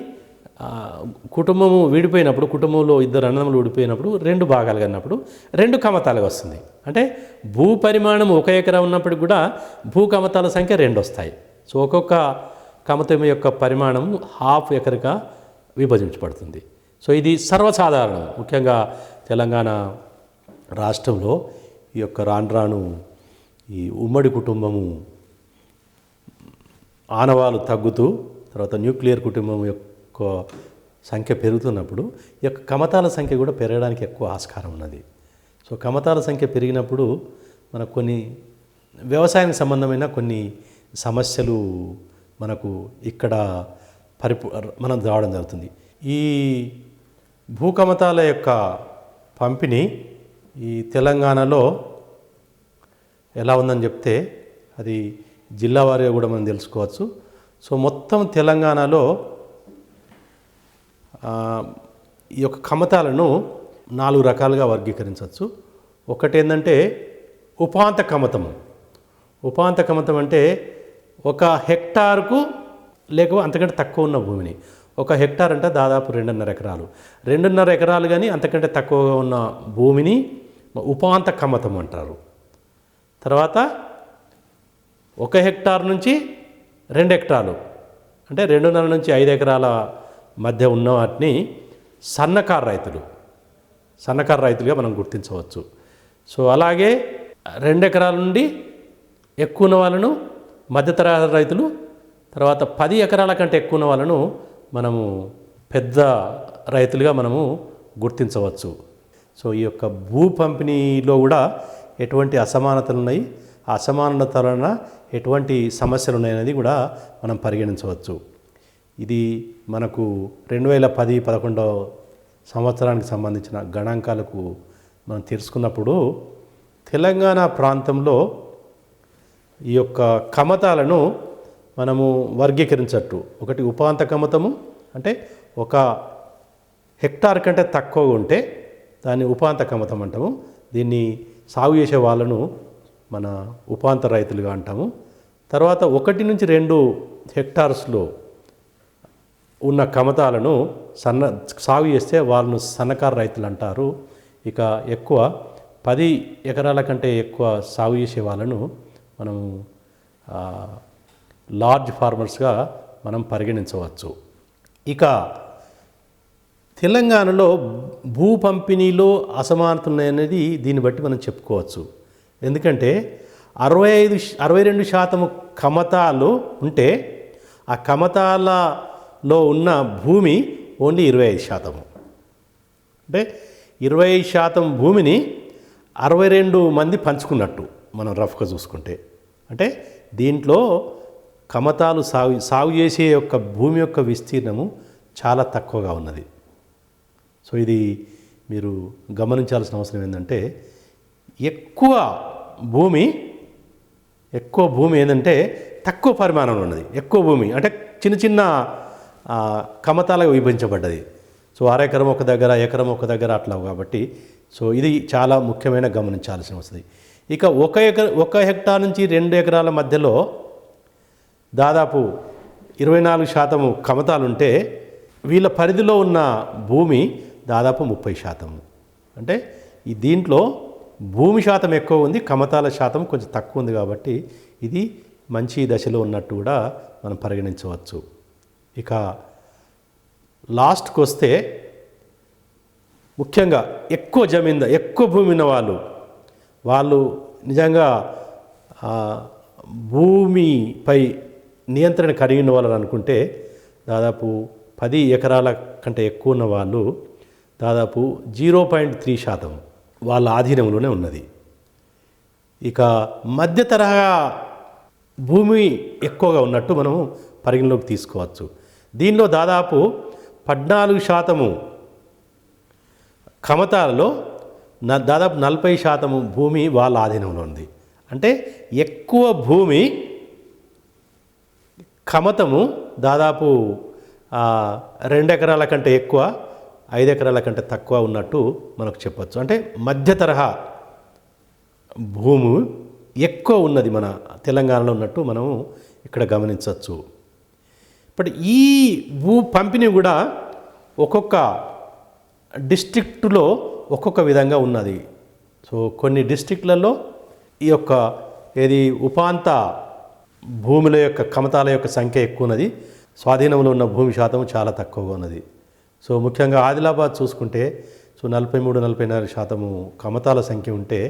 Speaker 1: కుటుంబము విడిపోయినప్పుడు, కుటుంబంలో 2 అన్నదమ్ములు విడిపోయినప్పుడు 2 భాగాలుగా అన్నప్పుడు 2 కమతాలుగా వస్తుంది. అంటే భూ పరిమాణం 1 ఎకరా ఉన్నప్పటికి కూడా భూ కమతాల సంఖ్య 2 వస్తాయి. సో ఒక్కొక్క కమతం యొక్క పరిమాణం 1/2 ఎకరగా విభజించబడుతుంది. సో ఇది సర్వసాధారణం. ముఖ్యంగా తెలంగాణ రాష్ట్రంలో ఈ యొక్క రాను ఈ ఉమ్మడి కుటుంబము ఆనవాలు తగ్గుతూ తర్వాత న్యూక్లియర్ కుటుంబం యొక్క సంఖ్య పెరుగుతున్నప్పుడు ఈ యొక్క కమతాల సంఖ్య కూడా పెరగడానికి ఎక్కువ ఆస్కారం ఉన్నది. సో కమతాల సంఖ్య పెరిగినప్పుడు మనకు కొన్ని వ్యవసాయానికి సంబంధమైన కొన్ని సమస్యలు మనకు ఇక్కడ మనం రావడం జరుగుతుంది. ఈ భూకమతాల యొక్క పంపిణీ ఈ తెలంగాణలో ఎలా ఉందని చెప్తే అది జిల్లా వారీగా కూడా మనం తెలుసుకోవచ్చు. సో మొత్తం తెలంగాణలో ఈ యొక్క కమతాలను 4 రకాలుగా వర్గీకరించవచ్చు. ఒకటి ఏంటంటే ఉపాంత కమతము. ఉపాంత కమతం అంటే 1 హెక్టార్కు లేక అంతకంటే తక్కువ ఉన్న భూమిని, 1 హెక్టార్ అంటే దాదాపు 2.5 ఎకరాలు, 2.5 ఎకరాలు కానీ అంతకంటే తక్కువగా ఉన్న భూమిని ఉపాంత కమతం అంటారు. తర్వాత 1 హెక్టార్ నుంచి 2 హెక్టార్లు అంటే 2.5 నుంచి 5 ఎకరాల మధ్య ఉన్న వాటిని సన్నకారు రైతులుగా మనం గుర్తించవచ్చు. సో అలాగే 2 ఎకరాల నుండి ఎక్కువ ఉన్న వాళ్ళను మధ్యతరగతి రైతులు, తర్వాత 10 ఎకరాల కంటే ఎక్కువ ఉన్న వాళ్ళను మనము పెద్ద రైతులుగా మనము గుర్తించవచ్చు. సో ఈ యొక్క భూ పంపిణీలో కూడా ఎటువంటి అసమానతలు ఉన్నాయి, ఆ అసమానతల వలన ఎటువంటి సమస్యలు ఉన్నాయనేది కూడా మనం పరిగణించవచ్చు. ఇది మనకు 2010-11 సంవత్సరానికి సంబంధించిన గణాంకాలకు మనం తెలుసుకున్నప్పుడు తెలంగాణ ప్రాంతంలో ఈ యొక్క కమతాలను మనము వర్గీకరించట్టు. ఒకటి ఉపాంత కమతము అంటే 1 హెక్టార్ కంటే తక్కువ ఉంటే దాన్ని ఉపాంత కమతం అంటాము. దీన్ని సాగు చేసే వాళ్ళను మన ఉపాంత రైతులుగా అంటాము. తర్వాత 1 నుంచి 2 హెక్టార్స్లో ఉన్న కమతాలను సాగు చేస్తే వాళ్ళను సన్నకారు రైతులు అంటారు. ఇక ఎక్కువ 10 ఎకరాల కంటే ఎక్కువ సాగు చేసే వాళ్ళను మనము లార్జ్ ఫార్మర్స్గా మనం పరిగణించవచ్చు. ఇక తెలంగాణలో భూ పంపిణీలో అసమానతలు ఉన్నాయనేది దీన్ని బట్టి మనం చెప్పుకోవచ్చు. ఎందుకంటే 62% కమతాలు ఉంటే ఆ కమతాలలో ఉన్న భూమి ఓన్లీ 25%. అంటే 25% భూమిని 62 మంది పంచుకున్నట్టు మనం రఫ్గా చూసుకుంటే. అంటే దీంట్లో కమతాలు సాగు చేసే యొక్క భూమి యొక్క విస్తీర్ణము చాలా తక్కువగా ఉన్నది. సో ఇది మీరు గమనించాల్సిన అవసరం ఏంటంటే ఎక్కువ భూమి ఏంటంటే తక్కువ పరిమాణంలో ఉన్నది. ఎక్కువ భూమి అంటే చిన్న చిన్న కమతాలుగా విభజించబడ్డది. సో అరెకరం ఒక దగ్గర, ఎకరం ఒక దగ్గర అట్లా. కాబట్టి సో ఇది చాలా ముఖ్యమైన గమనించాల్సిన వస్తుంది. ఇక 1 హెక్టార్ నుంచి 2 ఎకరాల మధ్యలో దాదాపు 24% కమతాలుంటే వీళ్ళ పరిధిలో ఉన్న భూమి దాదాపు 30%. అంటే ఈ దీంట్లో భూమి శాతం ఎక్కువ ఉంది, కమతాల శాతం కొంచెం తక్కువ ఉంది. కాబట్టి ఇది మంచి దశలో ఉన్నట్టు కూడా మనం పరిగణించవచ్చు. ఇక లాస్ట్కి వస్తే ముఖ్యంగా ఎక్కువ భూమి ఉన్న వాళ్ళు నిజంగా భూమిపై నియంత్రణ కలిగి ఉన్న వాళ్ళని అనుకుంటే దాదాపు 10 ఎకరాల కంటే ఎక్కువ ఉన్న వాళ్ళు దాదాపు 0.3% వాళ్ళ ఆధీనంలోనే ఉన్నది. ఇక మధ్య తరహా భూమి ఎక్కువగా ఉన్నట్టు మనం పరిగణలోకి తీసుకోవచ్చు. దీనిలో దాదాపు 14% కమతాలలో దాదాపు 40% భూమి వాళ్ళ ఆధీనంలో ఉంది. అంటే ఎక్కువ భూమి కమతము దాదాపు 2 ఎకరాల కంటే ఎక్కువ, 5 ఎకరాల కంటే తక్కువ ఉన్నట్టు మనకు చెప్పచ్చు. అంటే మధ్య తరహా భూమి ఎక్కువ ఉన్నది మన తెలంగాణలో ఉన్నట్టు మనము ఇక్కడ గమనించవచ్చు. బట్ ఈ భూ పంపిణీ కూడా ఒక్కొక్క డిస్ట్రిక్టులో ఒక్కొక్క విధంగా ఉన్నది. సో కొన్ని డిస్ట్రిక్ట్లలో ఈ యొక్క ఉపాంత భూముల యొక్క కమతాల యొక్క సంఖ్య ఎక్కువ ఉన్నది, స్వాధీనంలో ఉన్న భూమి శాతం చాలా తక్కువగా ఉన్నది. సో ముఖ్యంగా ఆదిలాబాద్ చూసుకుంటే 43-44% కమతాల సంఖ్య ఉంటే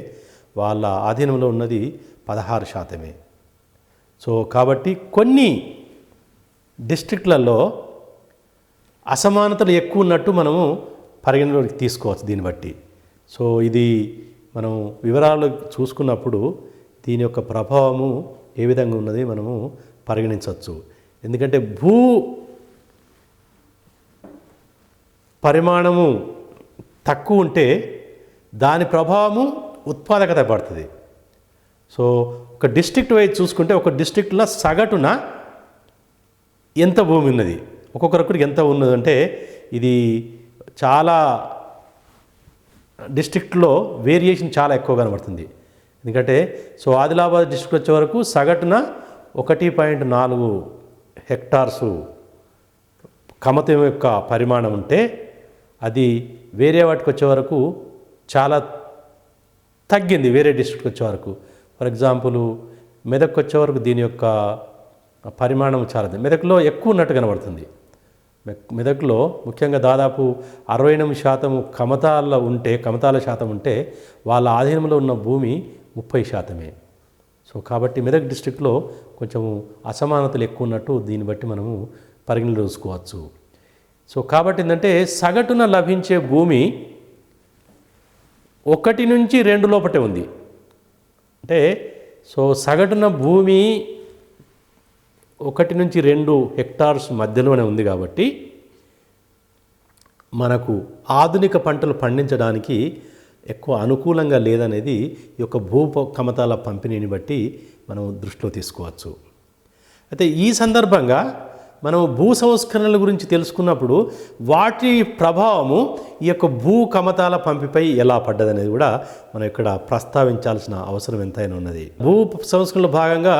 Speaker 1: వాళ్ళ ఆధీనంలో ఉన్నది 16%. సో కాబట్టి కొన్ని డిస్ట్రిక్ట్లలో అసమానతలు ఎక్కువ ఉన్నట్టు మనము పరిగణలోకి తీసుకోవచ్చు దీన్ని బట్టి. సో ఇది మనం వివరాలు చూసుకున్నప్పుడు దీని యొక్క ప్రభావము ఏ విధంగా ఉన్నది మనము పరిగణించవచ్చు. ఎందుకంటే భూ పరిమాణము తక్కువ ఉంటే దాని ప్రభావము ఉత్పాదకత పడుతుంది. సో ఒక డిస్ట్రిక్ట్ వైజ్ చూసుకుంటే ఒక డిస్ట్రిక్ట్లో సగటున ఎంత భూమి ఉన్నది, ఒక్కొక్కరికి ఎంత ఉన్నది అంటే ఇది చాలా డిస్ట్రిక్ట్లో వేరియేషన్ చాలా ఎక్కువ కనబడుతుంది. ఎందుకంటే సో ఆదిలాబాద్ డిస్ట్రిక్ట్ వచ్చే వరకు సగటున 1.4 హెక్టార్సు కమతం యొక్క పరిమాణం ఉంటే అది వేరే వాటికి వచ్చే వరకు చాలా తగ్గింది. వేరే డిస్ట్రిక్ట్కి వచ్చే వరకు ఫర్ ఎగ్జాంపుల్ మెదక్ వచ్చే వరకు దీని యొక్క పరిమాణం చాలా మెదక్లో ఎక్కువ ఉన్నట్టు కనబడుతుంది. మెదక్లో ముఖ్యంగా దాదాపు 68% కమతాల శాతం ఉంటే వాళ్ళ ఆధీనంలో ఉన్న భూమి 30%. సో కాబట్టి మెదక్ డిస్ట్రిక్ట్లో కొంచెము అసమానతలు ఎక్కువ ఉన్నట్టు దీన్ని బట్టి మనము పరిగణలో చూసుకోవచ్చు. సో కాబట్టి ఏంటంటే సగటున లభించే భూమి 1 నుంచి 2 లోపటే ఉంది. అంటే సో సగటున భూమి 1 నుంచి 2 హెక్టార్స్ మధ్యలోనే ఉంది. కాబట్టి మనకు ఆధునిక పంటలు పండించడానికి ఎక్కువ అనుకూలంగా లేదనేది ఈ యొక్క భూ కమతాల పంపిణీని బట్టి మనం దృష్టిలో తీసుకోవచ్చు. అయితే ఈ సందర్భంగా మనం భూ సంస్కరణల గురించి తెలుసుకున్నప్పుడు వాటి ప్రభావము ఈ యొక్క భూ కమతాల పంపిపై ఎలా పడ్డదనేది కూడా మనం ఇక్కడ ప్రస్తావించాల్సిన అవసరం ఎంతైనా ఉన్నది. భూ సంస్కరణలో భాగంగా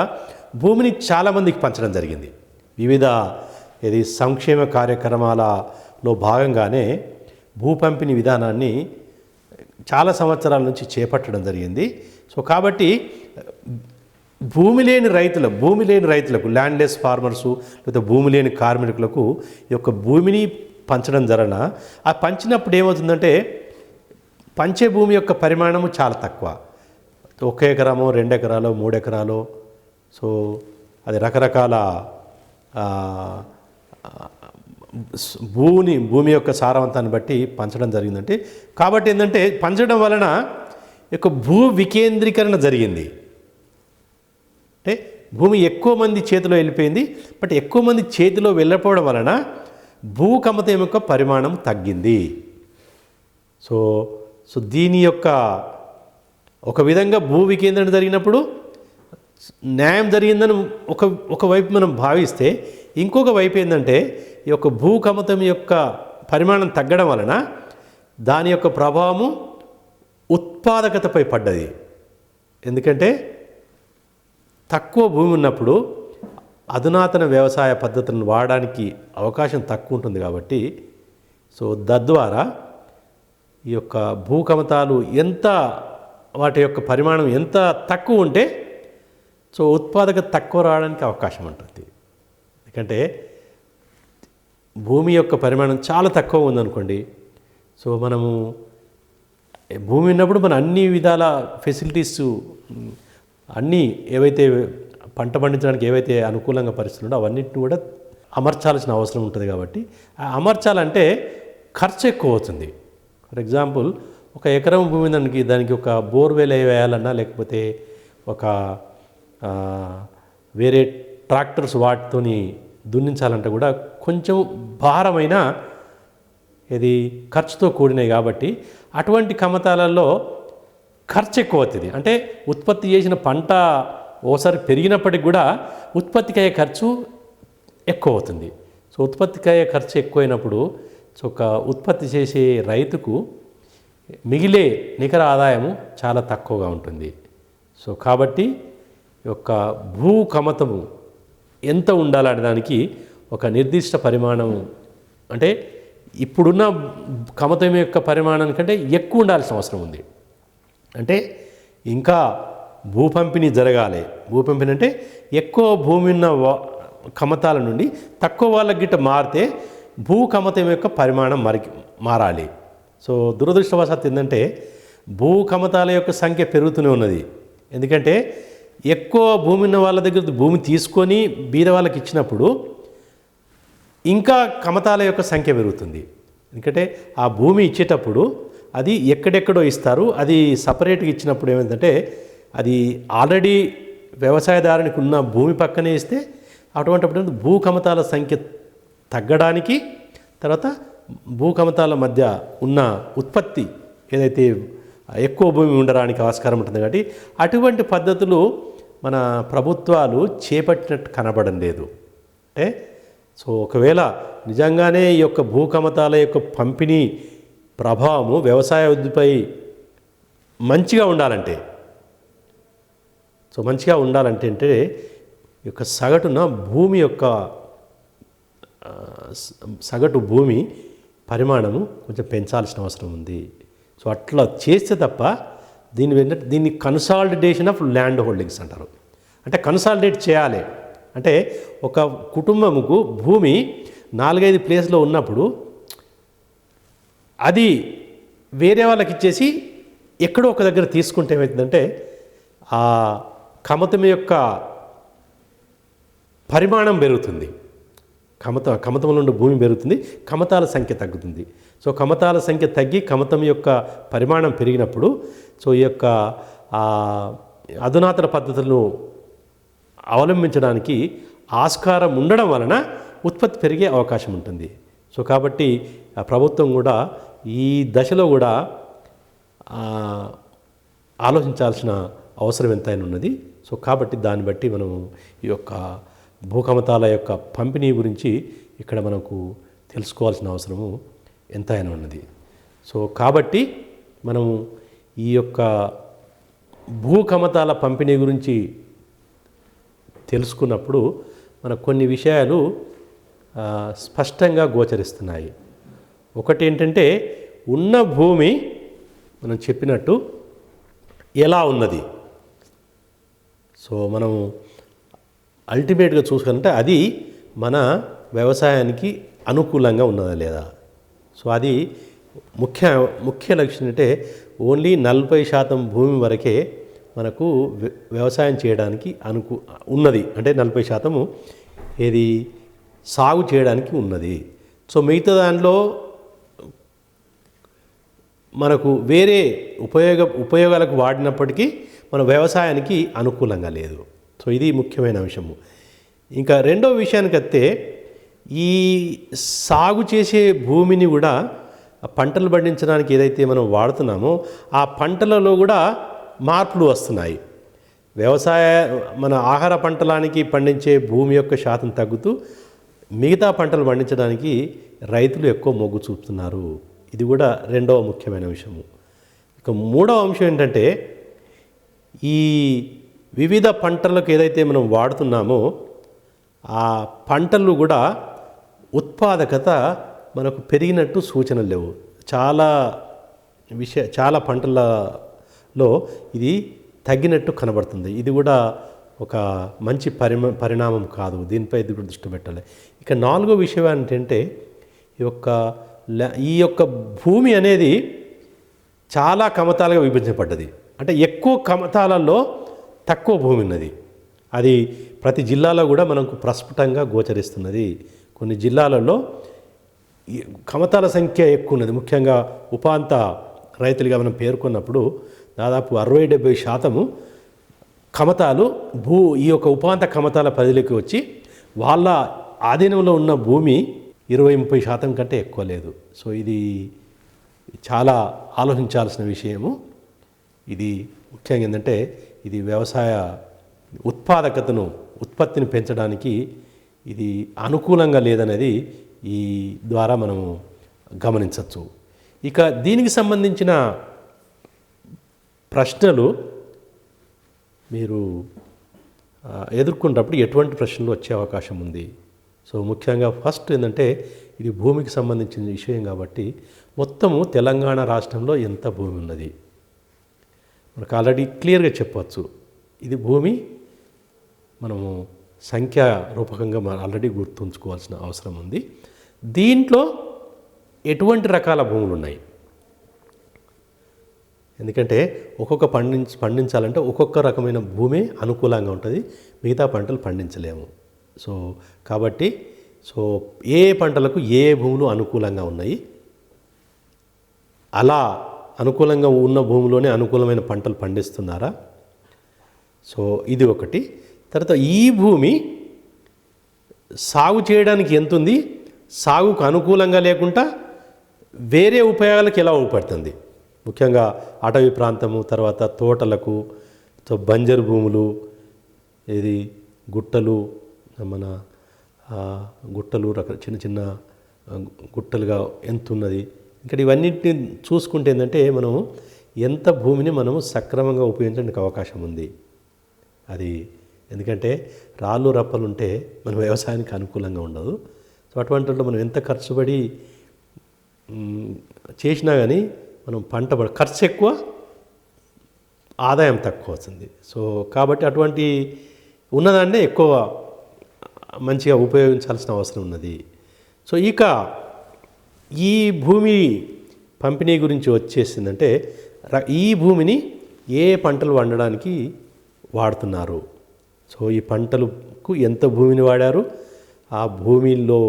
Speaker 1: భూమిని చాలామందికి పంచడం జరిగింది. వివిధ సంక్షేమ కార్యక్రమాలలో భాగంగానే భూ పంపిణీ విధానాన్ని చాలా సంవత్సరాల నుంచి చేపట్టడం జరిగింది. సో కాబట్టి భూమి లేని రైతులకు ల్యాండ్లెస్ ఫార్మర్సు లేదా భూమి లేని కార్మికులకు ఈ యొక్క భూమిని పంచడం జరన ఆ పంచినప్పుడు ఏమవుతుందంటే పంచే భూమి యొక్క పరిమాణము చాలా తక్కువ. 1 ఎకరమో 2 ఎకరాలో 3 ఎకరాలో సో అది రకరకాల భూమి యొక్క సారవంతాన్ని బట్టి పంచడం జరిగిందంటే కాబట్టి ఏంటంటే పంచడం వలన యొక్క భూ వికేంద్రీకరణ జరిగింది. అంటే భూమి ఎక్కువ మంది చేతిలో వెళ్ళిపోయింది. బట్ ఎక్కువ మంది చేతిలో వెళ్ళకపోవడం వలన భూ కమతం యొక్క పరిమాణం తగ్గింది. సో దీని యొక్క ఒక విధంగా భూ వికేంద్రణ జరిగినప్పుడు న్యాయం జరిగిందని ఒకవైపు మనం భావిస్తే, ఇంకొక వైపు ఏంటంటే ఈ యొక్క భూ కమతం యొక్క పరిమాణం తగ్గడం వలన దాని యొక్క ప్రభావము ఉత్పాదకతపై పడ్డది. ఎందుకంటే తక్కువ భూమి ఉన్నప్పుడు అధునాతన వ్యవసాయ పద్ధతులను వాడడానికి అవకాశం తక్కువ ఉంటుంది కాబట్టి సో తద్వారా ఈ యొక్క భూ కమతాలు వాటి యొక్క పరిమాణం ఎంత తక్కువ ఉంటే సో ఉత్పాదకత తక్కువ రావడానికి అవకాశం ఉంటుంది. ఎందుకంటే భూమి యొక్క పరిమాణం చాలా తక్కువ ఉందనుకోండి, సో మనము భూమి ఉన్నప్పుడు మన అన్ని విధాల ఫెసిలిటీస్ అన్నీ ఏవైతే పంట పండించడానికి ఏవైతే అనుకూలంగా పరిస్థితులు ఉండో అవన్నిటిని కూడా అమర్చాల్సిన అవసరం ఉంటుంది. కాబట్టి అమర్చాలంటే ఖర్చు ఎక్కువ అవుతుంది. ఫర్ ఎగ్జాంపుల్ 1 ఎకరం భూమి దానికి ఒక బోర్వెల్ వేయాలన్నా లేకపోతే ఒక వేరే ట్రాక్టర్స్ వాటితోని దున్నించాలంటే కూడా కొంచెం భారమైన ఖర్చుతో కూడినాయి. కాబట్టి అటువంటి కమతాలలో ఖర్చు ఎక్కువ అవుతుంది. అంటే ఉత్పత్తి చేసిన పంట ఓసారి పెరిగినప్పటికి కూడా ఉత్పత్తికి అయ్యే ఖర్చు ఎక్కువ అవుతుంది. సో ఉత్పత్తికి అయ్యే ఖర్చు ఎక్కువైనప్పుడు సో ఒక ఉత్పత్తి చేసే రైతుకు మిగిలే నికర ఆదాయము చాలా తక్కువగా ఉంటుంది. సో కాబట్టి యొక్క భూ కమతము ఎంత ఉండాలనే దానికి ఒక నిర్దిష్ట పరిమాణం, అంటే ఇప్పుడున్న కమతం యొక్క పరిమాణం కంటే ఎక్కువ ఉండాల్సిన అవసరం ఉంది. అంటే ఇంకా భూ పంపిణీ జరగాలి. భూ పంపిణీ అంటే ఎక్కువ భూమి ఉన్న కమతాల నుండి తక్కువ వాళ్ళకి గిట్ట మారితే భూ కమతం యొక్క పరిమాణం మారాలి. సో దురదృష్టవశాత్తు ఏంటంటే భూ కమతాల యొక్క సంఖ్య పెరుగుతూనే ఉన్నది. ఎందుకంటే ఎక్కువ భూమి ఉన్న వాళ్ళ దగ్గర భూమి తీసుకొని బీద వాళ్ళకి ఇచ్చినప్పుడు ఇంకా కమతాల యొక్క సంఖ్య పెరుగుతుంది. ఎందుకంటే ఆ భూమి ఇచ్చేటప్పుడు అది ఎక్కడెక్కడో ఇస్తారు. అది సపరేట్గా ఇచ్చినప్పుడు ఏమైందంటే అది ఆల్రెడీ వ్యవసాయదారునికి ఉన్న భూమి పక్కనే ఇస్తే అటువంటిప్పుడు భూ కమతాల సంఖ్య తగ్గడానికి, తర్వాత భూ కమతాల మధ్య ఉన్న ఉత్పత్తి ఏదైతే ఎక్కువ భూమి ఉండడానికి ఆస్కారం ఉంటుంది. కాబట్టి అటువంటి పద్ధతులు మన ప్రభుత్వాలు చేపట్టినట్టు కనబడం లేదు. అంటే సో ఒకవేళ నిజంగానే ఈ యొక్క భూ కమతాల యొక్క పంపిణీ ప్రభావము వ్యవసాయ వృద్ధిపై మంచిగా ఉండాలంటే అంటే ఈ యొక్క సగటు భూమి పరిమాణము కొంచెం పెంచాల్సిన అవసరం ఉంది. సో అట్లా చేస్తే తప్ప దీన్ని కన్సాలిడేషన్ ఆఫ్ ల్యాండ్ హోల్డింగ్స్ అంటారు. అంటే కన్సాలిడేట్ చేయాలి. అంటే ఒక కుటుంబముకు భూమి 4-5 ప్లేస్లో ఉన్నప్పుడు అది వేరే వాళ్ళకి ఇచ్చేసి ఎక్కడో ఒక దగ్గర తీసుకుంటే ఏమవుతుందంటే ఆ కమతం యొక్క పరిమాణం పెరుగుతుంది. కమతంలో ఉండే భూమి పెరుగుతుంది, కమతాల సంఖ్య తగ్గుతుంది. సో కమతాల సంఖ్య తగ్గి కమతం యొక్క పరిమాణం పెరిగినప్పుడు సో ఈ యొక్క అధునాతన పద్ధతులను అవలంబించడానికి ఆస్కారం ఉండడం వలన ఉత్పత్తి పెరిగే అవకాశం ఉంటుంది. సో కాబట్టి ప్రభుత్వం కూడా ఈ దశలో కూడా ఆలోచించాల్సిన అవసరం ఎంతైనా ఉన్నది. సో కాబట్టి దాన్ని బట్టి మనం ఈ యొక్క భూకమతాల యొక్క పంపిణీ గురించి ఇక్కడ మనకు తెలుసుకోవాల్సిన అవసరము ఎంతైనా ఉన్నది. సో కాబట్టి మనము ఈ యొక్క భూకమతాల పంపిణీ గురించి తెలుసుకున్నప్పుడు మనకు కొన్ని విషయాలు స్పష్టంగా గోచరిస్తున్నాయి. ఒకటి ఏంటంటే ఉన్న భూమి మనం చెప్పినట్టు ఎలా ఉన్నది. సో మనం అల్టిమేట్గా చూసుకుంటే అది మన వ్యవసాయానికి అనుకూలంగా ఉన్నదా లేదా. సో అది ముఖ్య లక్ష్యం అంటే ఓన్లీ 40% భూమి వరకే మనకు వ్యవసాయం చేయడానికి ఉన్నది. అంటే 40% ఏది సాగు చేయడానికి ఉన్నది. సో మిగతా దానిలో మనకు వేరే ఉపయోగాలకు వాడినప్పటికీ మన వ్యవసాయానికి అనుకూలంగా లేదు. సో ఇది ముఖ్యమైన అంశము. ఇంకా రెండో విషయానికి వస్తే ఈ సాగు చేసే భూమిని కూడా పంటలు పండించడానికి ఏదైతే మనం వాడుతున్నామో ఆ పంటలలో కూడా మార్పులు వస్తున్నాయి. మన ఆహార పంటలానికి పండించే భూమి యొక్క శాతం తగ్గుతూ మిగతా పంటలు పండించడానికి రైతులు ఎక్కువ మొగ్గు చూపుతున్నారు. ఇది కూడా రెండవ ముఖ్యమైన అంశము. ఇక మూడవ అంశం ఏంటంటే ఈ వివిధ పంటలకు ఏదైతే మనం వాడుతున్నామో ఆ పంటలు కూడా ఉత్పాదకత మనకు పెరిగినట్టు సూచనలు లేవు. చాలా పంటలలో ఇది తగ్గినట్టు కనబడుతుంది. ఇది కూడా ఒక మంచి పరిణామం కాదు. దీనిపై ఇది కూడా దృష్టి పెట్టాలి. ఇక నాలుగో విషయం ఏంటంటే ఈ యొక్క భూమి అనేది చాలా కమతాలుగా విభజించబడ్డది. అంటే ఎక్కువ కమతాలలో తక్కువ భూమి ఉన్నది. అది ప్రతి జిల్లాలో కూడా మనకు ప్రస్ఫుటంగా గోచరిస్తున్నది. కొన్ని జిల్లాలలో కమతాల సంఖ్య ఎక్కువ ఉన్నది. ముఖ్యంగా ఉపాంత రైతులుగా మనం పేర్కొన్నప్పుడు దాదాపు 60-70% కమతాలు ఈ యొక్క ఉపాంత కమతాల పరిధిలోకి వచ్చి వాళ్ళ ఆధీనంలో ఉన్న భూమి 20-30% కంటే ఎక్కువ లేదు. సో ఇది చాలా ఆలోచించాల్సిన విషయము. ఇది ముఖ్యంగా ఏంటంటే ఇది వ్యవసాయ ఉత్పత్తిని పెంచడానికి ఇది అనుకూలంగా లేదనేది ఈ ద్వారా మనము గమనించవచ్చు. ఇక దీనికి సంబంధించిన ప్రశ్నలు మీరు ఎదుర్కొన్నప్పుడు ఎటువంటి ప్రశ్నలు వచ్చే అవకాశం ఉంది? సో ముఖ్యంగా ఫస్ట్ ఏంటంటే ఇది భూమికి సంబంధించిన విషయం కాబట్టి మొత్తము తెలంగాణ రాష్ట్రంలో ఎంత భూమి ఉన్నది మనకు ఆల్రెడీ క్లియర్గా చెప్పవచ్చు. ఇది భూమి మనము సంఖ్యా రూపకంగా ఆల్రెడీ గుర్తుంచుకోవాల్సిన అవసరం ఉంది. దీంట్లో ఎటువంటి రకాల భూములు ఉన్నాయి? ఎందుకంటే ఒక్కొక్క పండించాలంటే ఒక్కొక్క రకమైన భూమి అనుకూలంగా ఉంటుంది, మిగతా పంటలు పండించలేము. సో కాబట్టి ఏ పంటలకు ఏ భూములు అనుకూలంగా ఉన్నాయి, అలా అనుకూలంగా ఉన్న భూమిలోనే అనుకూలమైన పంటలు పండిస్తున్నారా? సో ఇది ఒకటి. తర్వాత ఈ భూమి సాగు చేయడానికి ఎంత ఉంది, సాగుకు అనుకూలంగా లేకుండా వేరే ఉపయోగాలకు ఎలా ఉపయోగపడుతుంది? ముఖ్యంగా అటవీ ప్రాంతము, తర్వాత తోటలకు, బంజరు భూములు, ఇది గుట్టలు, మన గుట్టలు చిన్న చిన్న గుట్టలుగా ఎంత ఉన్నది, ఇక్కడ ఇవన్నిటిని చూసుకుంటే ఏంటంటే మనము ఎంత భూమిని మనము సక్రమంగా ఉపయోగించడానికి అవకాశం ఉంది. అది ఎందుకంటే రాళ్ళు రప్పలు ఉంటే మన వ్యవసాయానికి అనుకూలంగా ఉండదు. సో అటువంటిలో మనం ఎంత ఖర్చుపడి చేసినా కానీ మనం ఖర్చు ఎక్కువ, ఆదాయం తక్కువ వస్తుంది. సో కాబట్టి అటువంటి ఉన్నదాన్నే ఎక్కువ మంచిగా ఉపయోగించాల్సిన అవసరం ఉన్నది. సో ఇక ఈ భూమి పంపిణీ గురించి వచ్చేసిందంటే ఈ భూమిని ఏ పంటలు వండడానికి వాడుతున్నారు, సో ఈ పంటలకు ఎంత భూమిని వాడారు, ఆ భూమిలో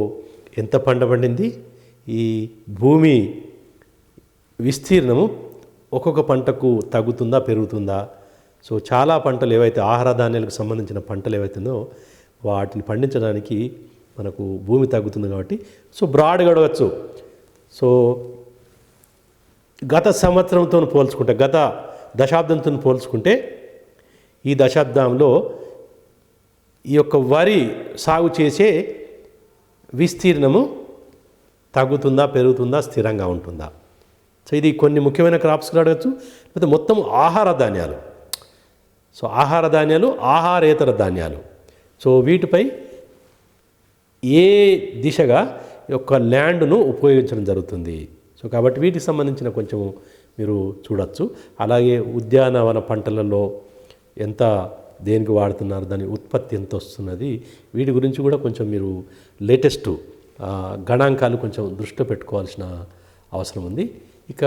Speaker 1: ఎంత పంట పండింది, ఈ భూమి విస్తీర్ణము ఒక్కొక్క పంటకు తగ్గుతుందా పెరుగుతుందా. సో చాలా పంటలు ఏవైతే ఆహార ధాన్యాలకు సంబంధించిన పంటలు ఏవైతుందో వాటిని పండించడానికి మనకు భూమి తగ్గుతుంది కాబట్టి సో బ్రాడ్ గడవచ్చు. సో గత సంవత్సరంతో పోల్చుకుంటే, గత దశాబ్దంతో పోల్చుకుంటే ఈ దశాబ్దంలో ఈ యొక్క వరి సాగు చేసే విస్తీర్ణము తగ్గుతుందా, పెరుగుతుందా, స్థిరంగా ఉంటుందా? సో ఇది కొన్ని ముఖ్యమైన క్రాప్స్ కూడా అడగచ్చు. లేకపోతే మొత్తం ఆహార ధాన్యాలు. సో ఆహార ధాన్యాలు, ఆహారేతర ధాన్యాలు. సో వీటిపై ఏ దిశగా యొక్క ల్యాండ్ను ఉపయోగించడం జరుగుతుంది. సో కాబట్టి వీటికి సంబంధించిన కొంచెం మీరు చూడొచ్చు. అలాగే ఉద్యానవన పంటలలో ఎంత దేనికి వాడుతున్నారు, దాని ఉత్పత్తి ఎంత వస్తున్నది, వీటి గురించి కూడా కొంచెం మీరు లేటెస్ట్ గణాంకాలు కొంచెం దృష్టిలో పెట్టుకోవాల్సిన అవసరం ఉంది. ఇక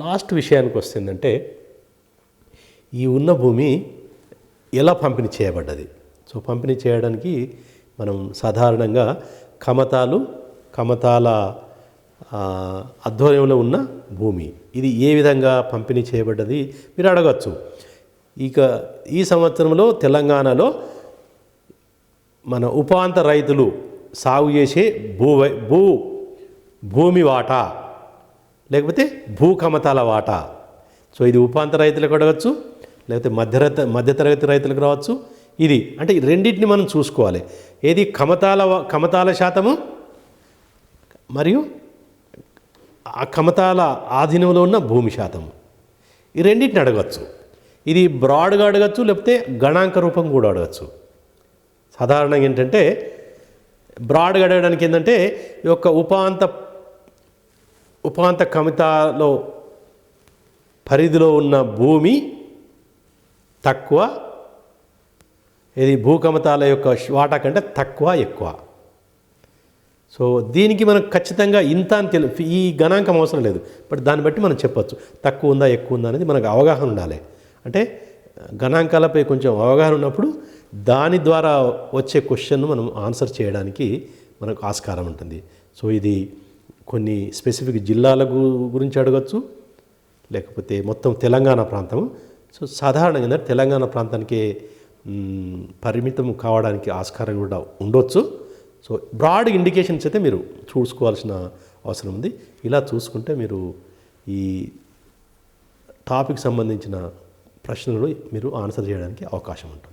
Speaker 1: లాస్ట్ విషయానికి వస్తుందంటే ఈ ఉన్న భూమి ఎలా పంపిణీ చేయబడ్డది. సో పంపిణీ చేయడానికి మనం సాధారణంగా కమతాల ఆధ్వర్యంలో ఉన్న భూమి ఇది ఏ విధంగా పంపిణీ చేయబడ్డది మీరు అడగచ్చు. ఇక ఈ సంవత్సరంలో తెలంగాణలో మన ఉపాంత రైతులు సాగు చేసే భూమి వాటా లేకపోతే భూకమతాల వాటా. సో ఇది ఉపాంత రైతులకు అడగచ్చు, లేకపోతే మధ్యతరగతి రైతులకు రావచ్చు. ఇది అంటే రెండింటిని మనం చూసుకోవాలి. ఏది కమతాల శాతము మరియు ఆ కమతాల ఆధీనంలో ఉన్న భూమి శాతము, ఈ రెండింటిని అడగచ్చు. ఇది బ్రాడ్గా అడగచ్చు, లేకపోతే గణాంక రూపం కూడా అడగచ్చు. సాధారణంగా ఏంటంటే బ్రాడ్గా అడగడానికి ఏంటంటే ఈ యొక్క ఉపాంత కమతాలో పరిధిలో ఉన్న భూమి తక్కువ, ఇది భూకమతాల యొక్క వాటా కంటే తక్కువ ఎక్కువ. సో దీనికి మనకు ఖచ్చితంగా ఇంత అని ఈ గణాంకం అవసరం లేదు, బట్ దాన్ని బట్టి మనం చెప్పచ్చు తక్కువ ఉందా ఎక్కువ ఉందా అనేది మనకు అవగాహన ఉండాలి. అంటే గణాంకాలపై కొంచెం అవగాహన ఉన్నప్పుడు దాని ద్వారా వచ్చే క్వశ్చన్ను మనం ఆన్సర్ చేయడానికి మనకు ఆస్కారం ఉంటుంది. సో ఇది కొన్ని స్పెసిఫిక్ జిల్లాల గురించి అడగచ్చు, లేకపోతే మొత్తం తెలంగాణ ప్రాంతము. సో సాధారణంగా తెలంగాణ ప్రాంతానికి పరిమితం కావడానికి ఆస్కారం కూడా ఉండొచ్చు. సో బ్రాడ్ ఇండికేషన్స్ అయితే మీరు చూసుకోవాల్సిన అవసరం ఉంది. ఇలా చూసుకుంటే మీరు ఈ టాపిక్ సంబంధించిన ప్రశ్నలు మీరు ఆన్సర్ చేయడానికి అవకాశం ఉంటుంది.